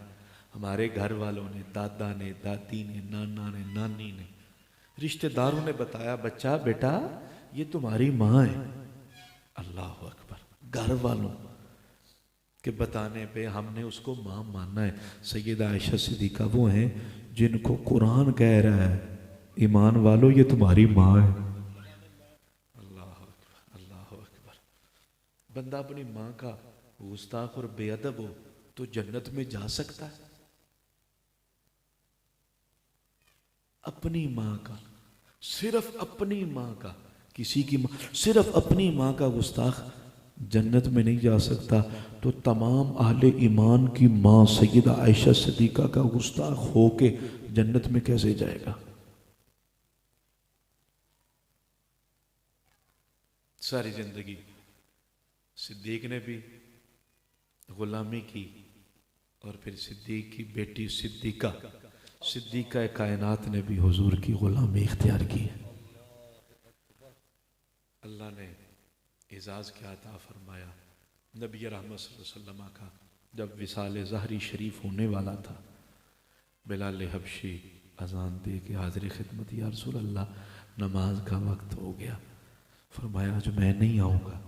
ہمارے گھر والوں نے، دادا نے، دادی نے، نانا نے، نانی نے، رشتہ داروں نے بتایا بچہ بیٹا یہ تمہاری ماں ہے. اللہ اکبر. گھر والوں کے بتانے پہ ہم نے اس کو ماں ماننا ہے. سیدہ عائشہ صدیقہ وہ ہیں جن کو قرآن کہہ رہا ہے ایمان والو یہ تمہاری ماں ہے. اللہ اکبر اللہ اکبر. بندہ اپنی ماں کا گستاخ اور بے ادب ہو تو جنت میں جا سکتا ہے؟ اپنی ماں کا، صرف اپنی ماں کا، کسی کی ماں، صرف اپنی ماں کا گستاخ جنت میں نہیں جا سکتا، تو تمام اہل ایمان کی ماں سیدہ عائشہ صدیقہ کا گستاخ ہو کے جنت میں کیسے جائے گا؟ ساری زندگی صدیق نے بھی غلامی کی، اور پھر صدیق کی بیٹی صدیقہ کائنات نے بھی حضور کی غلامی اختیار کی. اللہ نے اعزاز کیا عطا فرمایا. نبی رحمت صلی اللہ علیہ وسلم کا جب وصال ظہری شریف ہونے والا تھا، بلال حبشی اذان دے کے حاضر خدمت، یا رسول اللہ نماز کا وقت ہو گیا. فرمایا آج میں نہیں آؤں گا.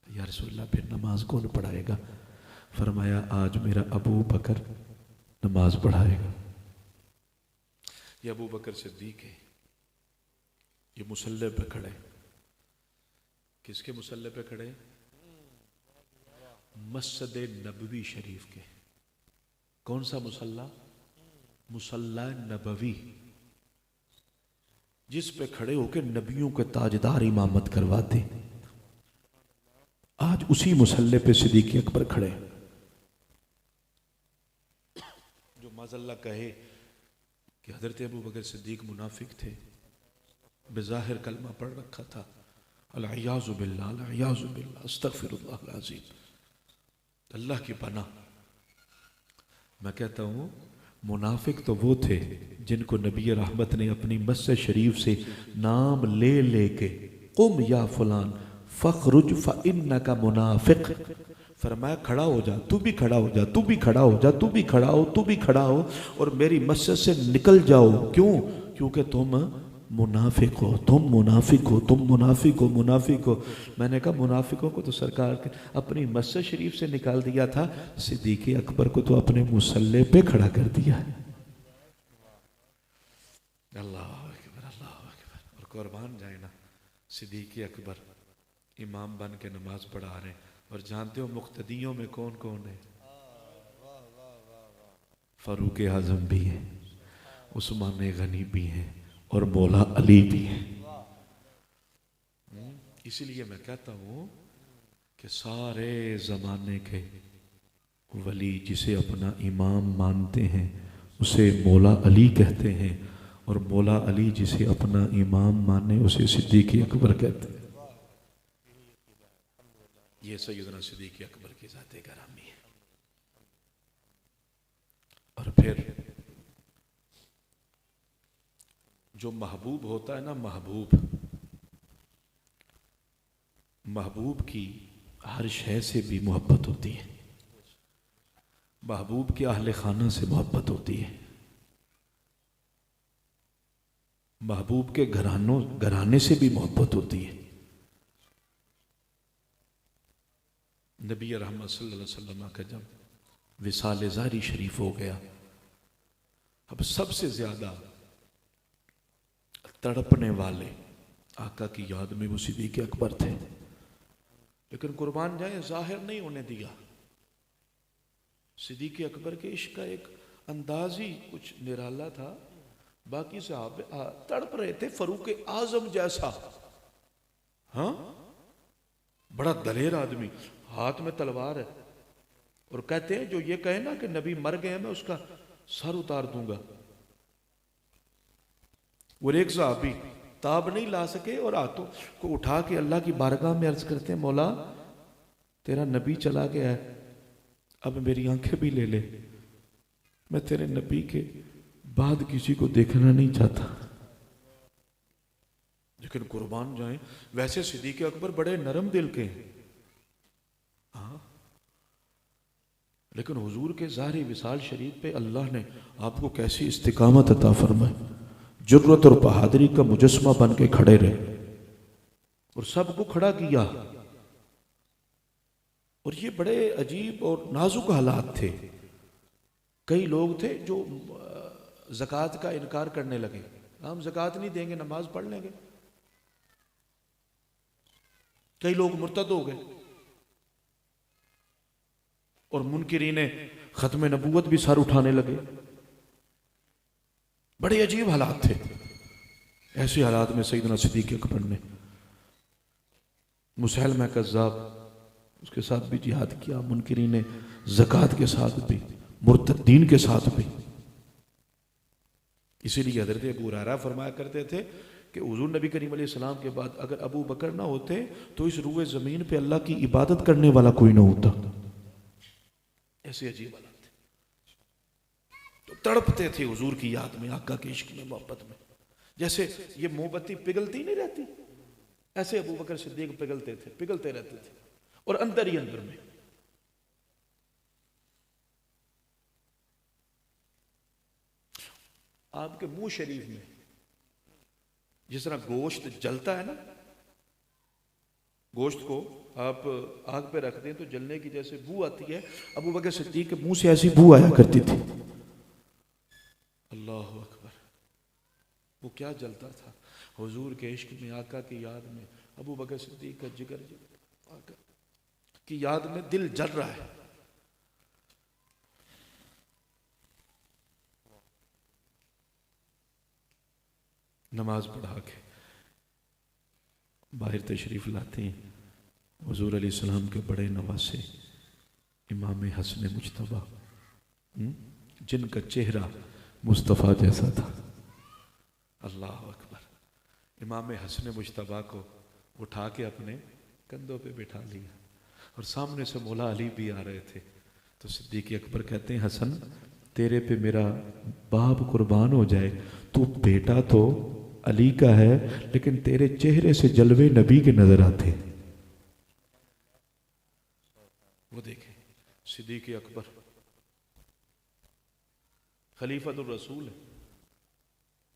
یا رسول اللہ پھر نماز کون پڑھائے گا؟ فرمایا آج میرا ابو بکر نماز پڑھائے گا. یہ ابو بکر صدیق ہے، یہ مصلی پہ کھڑے. کس کے مصلی پہ کھڑے؟ مسجد نبوی شریف کے. کون سا مصلی؟ مصلی نبوی، جس پہ کھڑے ہو کے نبیوں کے تاجدار امامت کرواتے. آج اسی مصلی پہ صدیق اکبر کھڑے. جو معاذ اللہ کہے کہ حضرت ابو بکر صدیق منافق تھے، بظاہر کلمہ پڑھ رکھا تھا، العیاذ باللہ العیاذ باللہ استغفر اللہ العظیم، اللہ کی پناہ. میں کہتا ہوں منافق تو وہ تھے جن کو نبی رحمت نے اپنی مسجد شریف سے نام لے لے کے قم یا فلان فخرج فإنک منافق، فرمایا کھڑا ہو جا، تو بھی کھڑا ہو جا، تو بھی کھڑا ہو جا، تو بھی کھڑا ہو، تو بھی کھڑا ہو، اور میری مسجد سے نکل جاؤ. کیوں؟ کیونکہ تم منافق ہو، تم منافق ہو، تم منافق ہو، منافق ہو. میں نے کہا منافقوں کو تو سرکار اپنی مسجد شریف سے نکال دیا تھا، صدیق اکبر کو تو اپنے مصلی پہ کھڑا کر دیا. اللہ اکبر اللہ اکبر. اور قربان جائے نا، صدیق اکبر امام بن کے نماز پڑھا رہے ہیں، اور جانتے ہو مقتدیوں میں کون کون ہے؟ فاروق اعظم بھی ہیں، عثمان غنی بھی ہیں، اور مولا علی بھی ہیں. اسی لیے میں کہتا ہوں کہ سارے زمانے کے ولی جسے اپنا امام مانتے ہیں اسے مولا علی کہتے ہیں، اور مولا علی جسے اپنا امام مانے اسے صدیق اکبر کہتے ہیں. یہ سیدنا صدیق اکبر کی ذات گرامی ہے. اور پھر جو محبوب ہوتا ہے نا، محبوب کی ہر شے سے بھی محبت ہوتی ہے. محبوب کے اہل خانہ سے محبت ہوتی ہے، محبوب کے گھرانے سے بھی محبت ہوتی ہے. نبی رحمت صلی اللہ علیہ وسلم کا جب وصال ظہری شریف ہو گیا، اب سب سے زیادہ تڑپنے والے آقا کی یاد میں وہ صدیق اکبر تھے. لیکن قربان جائیں ظاہر نہیں ہونے دیا. صدیق اکبر کے عشق کا ایک انداز ہی کچھ نرالا تھا. باقی صحابہ تڑپ رہے تھے. فاروق اعظم جیسا ہاں بڑا دلیر آدمی، ہاتھ میں تلوار ہے، اور کہتے ہیں جو یہ کہے نا کہ نبی مر گئے میں اس کا سر اتار دوں گا۔ اور ایک صحابی تاب نہیں لا سکے اور ہاتھوں کو اٹھا کے اللہ کی بارگاہ میں عرض کرتے ہیں مولا تیرا نبی چلا گیا ہے، اب میری آنکھیں بھی لے لے، میں تیرے نبی کے بعد کسی کو دیکھنا نہیں چاہتا۔ لیکن قربان جائیں، ویسے صدیق اکبر بڑے نرم دل کے ہیں، ہاں، لیکن حضور کے ظاہری وصال شریف پہ اللہ نے آپ کو کیسی استقامت عطا فرمائی، جرت اور بہادری کا مجسمہ بن کے کھڑے رہے اور سب کو کھڑا کیا۔ اور یہ بڑے عجیب اور نازک حالات تھے۔ کئی لوگ تھے جو زکوٰۃ کا انکار کرنے لگے، ہم زکوٰۃ نہیں دیں گے، نماز پڑھ لیں گے۔ کئی لوگ مرتد ہو گئے، اور منکرین ختم نبوت بھی سر اٹھانے لگے۔ بڑے عجیب حالات تھے۔ ایسے حالات میں سیدنا صدیق اکبر نے مسیلمہ کذاب اس کے ساتھ بھی جہاد کیا، منکرین زکوٰۃ کے ساتھ بھی، مرتدین کے ساتھ بھی۔ اسی لیے حضرت ابو ہریرہ فرمایا کرتے تھے کہ حضور نبی کریم علیہ السلام کے بعد اگر ابو بکر نہ ہوتے تو اس روئے زمین پہ اللہ کی عبادت کرنے والا کوئی نہ ہوتا۔ ایسے عجیب حالات تھے، تو تڑپتے تھے حضور کی یاد میں، آقا کے عشق میں، محبت میں۔ جیسے یہ موم بتی پگھلتی نہیں رہتی، ایسے ابو بکر صدیق پگھلتے تھے، پگھلتے رہتے تھے، اور اندر ہی اندر میں۔ آپ کے منہ شریف میں جس طرح گوشت جلتا ہے نا، گوشت کو آپ آگ پہ رکھ دیں تو جلنے کی جیسے بو آتی ہے، ابو بکر صدیق کے منہ سے ایسی بو آیا کرتی تھی۔ اللہ اکبر، وہ کیا جلتا تھا حضور کے عشق میں، آقا کی یاد میں۔ ابو بکر صدیق کا جگر آقا کی یاد میں دل جل رہا ہے۔ نماز پڑھا کے باہر تشریف لاتے ہیں حضور علیہ السلام کے بڑے نواسے امام حسن مجتبیٰ، جن کا چہرہ مصطفیٰ جیسا تھا۔ اللہ اکبر، امام حسن مجتبیٰ کو اٹھا کے اپنے کندھوں پہ بٹھا لیا، اور سامنے سے مولا علی بھی آ رہے تھے۔ تو صدیق اکبر کہتے ہیں حسن تیرے پہ میرا باپ قربان ہو جائے، تو بیٹا تو علی کا ہے لیکن تیرے چہرے سے جلوے نبی کے نظر آتے۔ وہ دیکھیں صدیق اکبر خلیفۃ الرسول ہے،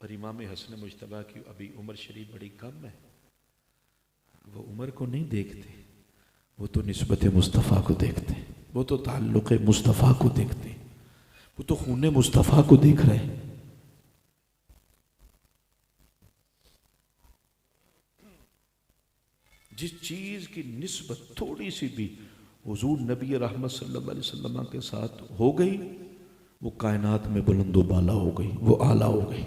اور امام حسن مجتبیٰ کی ابھی عمر شریف بڑی کم ہے، وہ عمر کو نہیں دیکھتے، وہ تو نسبت مصطفیٰ کو دیکھتے، وہ تو تعلق مصطفیٰ کو دیکھتے، وہ تو خون مصطفیٰ کو دیکھ رہے ہیں۔ جس چیز کی نسبت تھوڑی سی بھی حضور نبی رحمت صلی اللہ علیہ وسلم کے ساتھ ہو گئی، وہ کائنات میں بلند و بالا ہو گئی، وہ اعلیٰ ہو گئی۔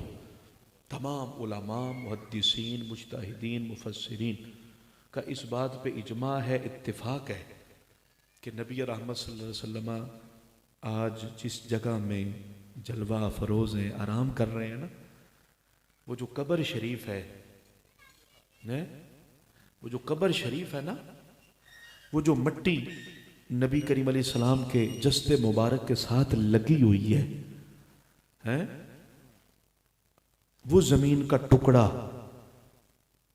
تمام علماء، محدثین، مجتہدین، مفسرین کا اس بات پہ اجماع ہے، اتفاق ہے کہ نبی رحمت صلی اللہ علیہ وسلم آج جس جگہ میں جلوہ افروز ہیں، آرام کر رہے ہیں نا، وہ جو قبر شریف ہے، وہ جو قبر شریف ہے نا، وہ جو مٹی نبی کریم علیہ السلام کے جسد مبارک کے ساتھ لگی ہوئی ہے، وہ زمین کا ٹکڑا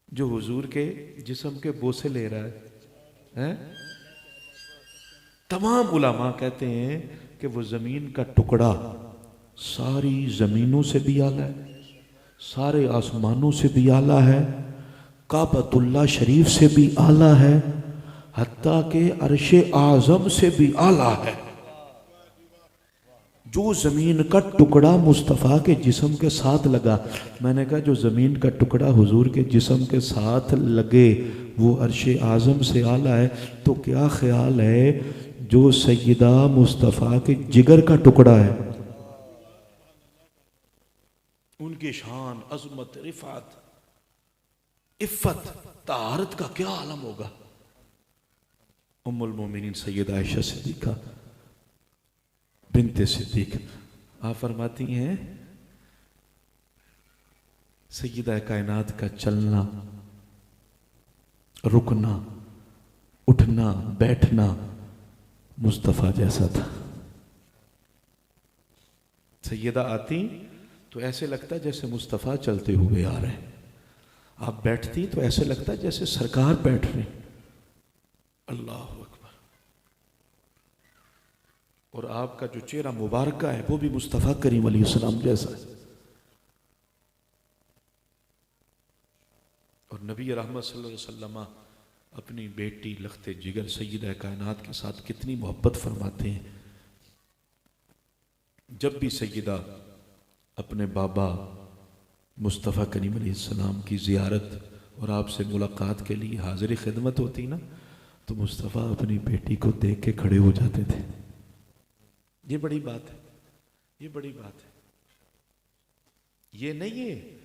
جو حضور کے جسم کے بوسے لے رہا ہے، تمام علماء کہتے ہیں کہ وہ زمین کا ٹکڑا ساری زمینوں سے بھی اعلیٰ ہے، سارے آسمانوں سے بھی اعلیٰ ہے، کعبۃ اللہ شریف سے بھی اعلیٰ ہے، حتیٰ کہ عرش اعظم سے بھی اعلیٰ ہے۔ جو زمین کا ٹکڑا مصطفیٰ کے جسم کے ساتھ لگا، میں نے کہا جو زمین کا ٹکڑا حضور کے جسم کے ساتھ لگے وہ عرش اعظم سے اعلیٰ ہے، تو کیا خیال ہے جو سیدہ مصطفیٰ کے جگر کا ٹکڑا ہے، ان کی شان، عظمت، رفعت عفت طہارت کا کیا عالم ہوگا. ام المومنین سیدہ عائشہ صدیقہ بنت صدیق آپ فرماتی ہیں سیدہ کائنات کا چلنا رکنا اٹھنا بیٹھنا مصطفیٰ جیسا تھا. سیدہ آتی تو ایسے لگتا جیسے مصطفیٰ چلتے ہوئے آ رہے ہیں. آپ بیٹھتی تو ایسے لگتا جیسے سرکار بیٹھ رہے ہیں. اللہ اکبر. اور آپ کا جو چہرہ مبارکہ ہے وہ بھی مصطفیٰ کریم علیہ السلام جیسا ہے. اور نبی رحمت صلی اللہ علیہ وسلم اپنی بیٹی لخت جگر سیدہ کائنات کے ساتھ کتنی محبت فرماتے ہیں. جب بھی سیدہ اپنے بابا مصطفیٰ کریم علیہ السلام کی زیارت اور آپ سے ملاقات کے لیے حاضر خدمت ہوتی نا تو مصطفیٰ اپنی بیٹی کو دیکھ کے کھڑے ہو جاتے تھے. یہ بڑی بات ہے. یہ بڑی بات ہے. یہ نہیں ہے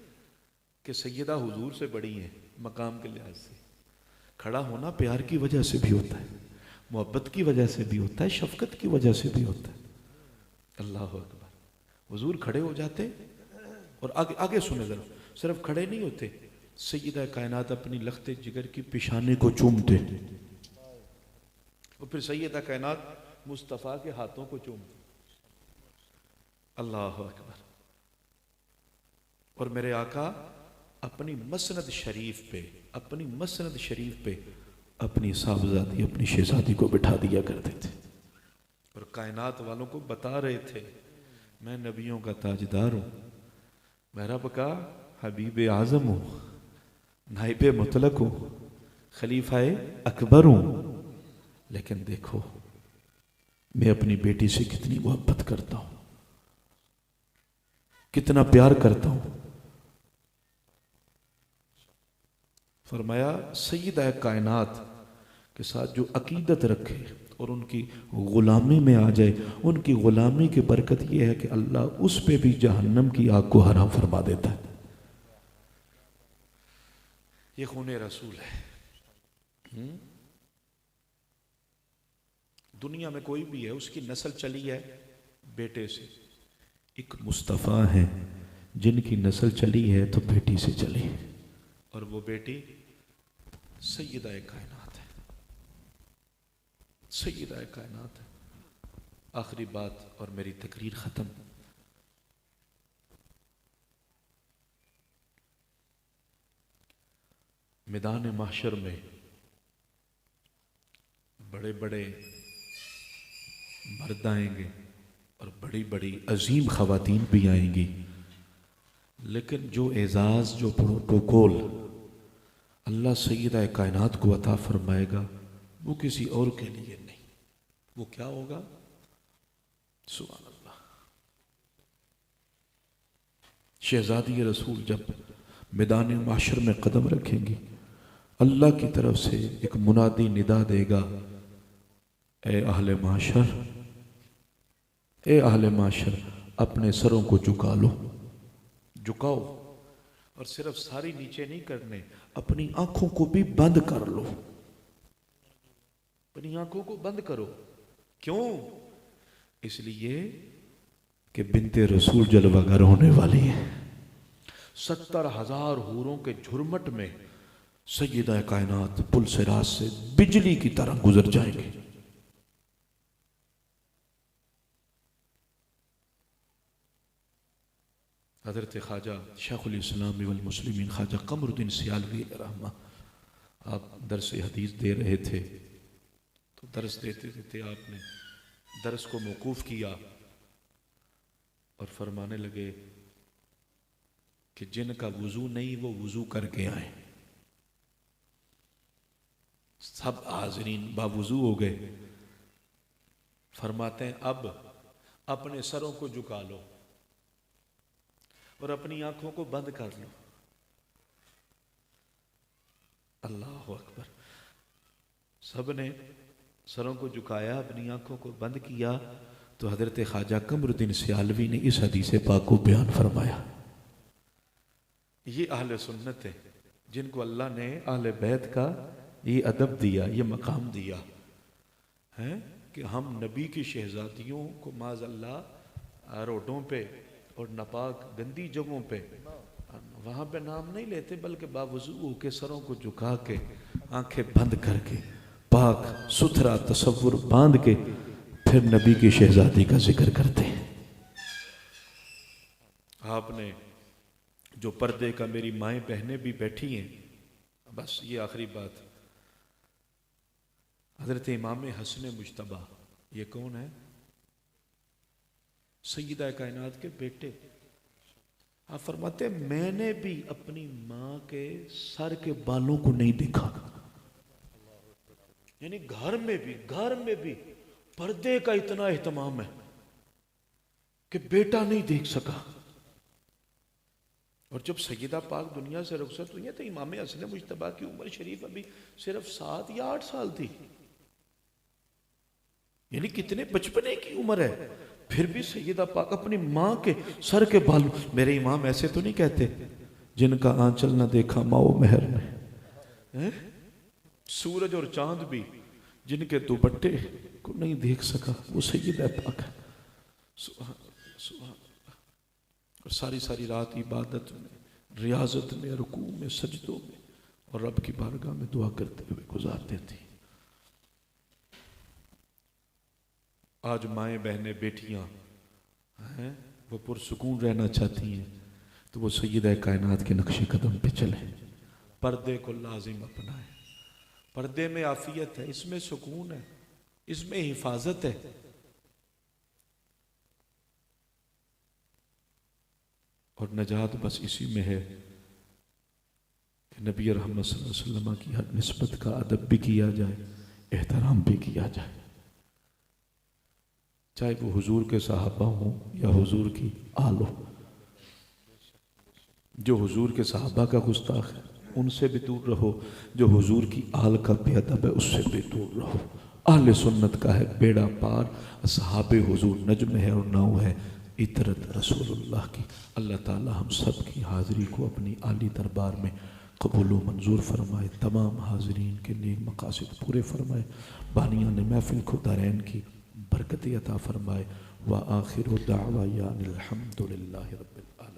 کہ سیدہ حضور سے بڑی ہیں مقام کے لحاظ سے. کھڑا ہونا پیار کی وجہ سے بھی ہوتا ہے, محبت کی وجہ سے بھی ہوتا ہے, شفقت کی وجہ سے بھی ہوتا ہے. اللہ اکبر. حضور کھڑے ہو جاتے اور آگے سنے ذرا, صرف کھڑے نہیں ہوتے, سیدہ کائنات اپنی لخت جگر کی پیشانی کو چومتے اور پھر سیدہ کائنات مصطفیٰ کے ہاتھوں کو چومتے. اللہ اکبر. اور میرے آقا اپنی مسند شریف پہ اپنی صاحبزادی اپنی شہزادی کو بٹھا دیا کرتے تھے اور کائنات والوں کو بتا رہے تھے میں نبیوں کا تاجدار ہوں, میں رب کا حبیب اعظم ہوں, نائب مطلق ہوں, خلیفہ اکبر ہوں. لیکن دیکھو میں اپنی بیٹی سے کتنی محبت کرتا ہوں, کتنا پیار کرتا ہوں. فرمایا سیدہ کائنات کے ساتھ جو عقیدت رکھے اور ان کی غلامی میں آ جائے, ان کی غلامی کی برکت یہ ہے کہ اللہ اس پہ بھی جہنم کی آگ کو حرام فرما دیتا ہے. یہ خون رسول ہے. دنیا میں کوئی بھی ہے اس کی نسل چلی ہے بیٹے سے. ایک مصطفیٰ ہیں جن کی نسل چلی ہے تو بیٹی سے چلی, اور وہ بیٹی سیدہ کائنات ہے. سیدہ کائنات ہے. آخری بات اور میری تقریر ختم. میدان محشر میں بڑے بڑے مرد آئیں گے اور بڑی بڑی عظیم خواتین بھی آئیں گی, لیکن جو اعزاز جو پروٹوکول اللہ سیدہ کائنات کو عطا فرمائے گا وہ کسی اور کے لیے نہیں. وہ کیا ہوگا؟ سبحان اللہ. شہزادی رسول جب میدان معاشر میں قدم رکھیں گی اللہ کی طرف سے ایک منادی ندا دے گا, اے اہل معاشر, اے اہل معاشر اپنے سروں کو جھکا لو. جھکاؤ, اور صرف ساری نیچے نہیں کرنے, اپنی آنکھوں کو بھی بند کر لو. اپنی آنکھوں کو بند کرو. کیوں؟ اس لیے کہ بنت رسول جلوہ گر ہونے والی ہے. 70,000 حوروں کے جھرمٹ میں سیدہ کائنات پل صراط سے بجلی کی طرح گزر جائیں گے. حضرت خواجہ شیخ الاسلام والمسلمین خواجہ قمر الدین سیالوی رحمہ آپ درس حدیث دے رہے تھے تو درس دیتے دیتے آپ نے درس کو موقوف کیا اور فرمانے لگے کہ جن کا وضو نہیں وہ وضو کر کے آئیں. سب حاضرین باوضو ہو گئے. فرماتے ہیں اب اپنے سروں کو جھکا لو اور اپنی آنکھوں کو بند کر لو. اللہ اکبر. سب نے سروں کو جھکایا, اپنی آنکھوں کو بند کیا تو حضرت خواجہ قمر الدین سیالوی نے اس حدیث پاک کو بیان فرمایا. یہ اہل سنت ہے جن کو اللہ نے اہل بیت کا یہ ادب دیا، یہ مقام دیا ہے کہ ہم نبی کی شہزادیوں کو معاذ اللہ روڈوں پہ اور ناپاک گندی جگہوں پہ وہاں پہ نام نہیں لیتے، بلکہ باوضو ہو کے سروں کو جھکا کے آنکھیں بند کر کے پاک ستھرا تصور باندھ کے پھر نبی کی شہزادی کا ذکر کرتے ہیں۔ آپ نے جو پردے کا، میری مائیں بہنیں بھی بیٹھی ہیں، بس یہ آخری بات، حضرت امام حسن مجتبیٰ، یہ کون ہے؟ سیدہ کائنات کے بیٹے۔ آپ فرماتے ہیں میں نے بھی اپنی ماں کے سر کے بالوں کو نہیں دیکھا، یعنی گھر میں بھی پردے کا اتنا اہتمام ہے کہ بیٹا نہیں دیکھ سکا۔ اور جب سیدہ پاک دنیا سے رخصت ہوئی ہے تو امام حسن مجتبیٰ کی عمر شریف ابھی صرف 7 یا 8 سال تھی، یعنی کتنے بچپنے کی عمر ہے، پھر بھی سیدہ پاک اپنی ماں کے سر کے بال، میرے امام ایسے تو نہیں کہتے جن کا آنچل نہ دیکھا ماؤ مہر نے، سورج اور چاند بھی جن کے دوپٹے کو نہیں دیکھ سکا وہ سیدہ پاک ہے۔ سبحان اور ساری رات عبادت میں، ریاضت میں، رکوع میں، سجدوں میں اور رب کی بارگاہ میں دعا کرتے ہوئے گزارتے تھیں۔ آج مائیں بہنیں بیٹیاں ہیں وہ پرسکون رہنا چاہتی ہیں تو وہ سیدہ کائنات کے نقش قدم پہ چلیں، پردے کو لازم اپنائیں۔ پردے میں عافیت ہے، اس میں سکون ہے، اس میں حفاظت ہے۔ اور نجات بس اسی میں ہے کہ نبی رحمت صلی اللہ علیہ وسلم کی ہر نسبت کا ادب بھی کیا جائے، احترام بھی کیا جائے، چاہے وہ حضور کے صحابہ ہوں یا حضور کی آل ہو۔ جو حضور کے صحابہ کا گستاخ ہے ان سے بھی دور رہو، جو حضور کی آل کا بے ادب ہے اس سے بھی دور رہو۔ اہل سنت کا ہے بیڑا پار، اصحاب حضور نجم ہے اور ناؤ ہے اطرت رسول اللہ کی۔ اللہ تعالی ہم سب کی حاضری کو اپنی عالی دربار میں قبول و منظور فرمائے، تمام حاضرین کے نیک مقاصد پورے فرمائے، بانیان محفل کو دارین کی برکت عطا فرمائے۔ وآخر دعوانا الحمد للہ رب العالمین۔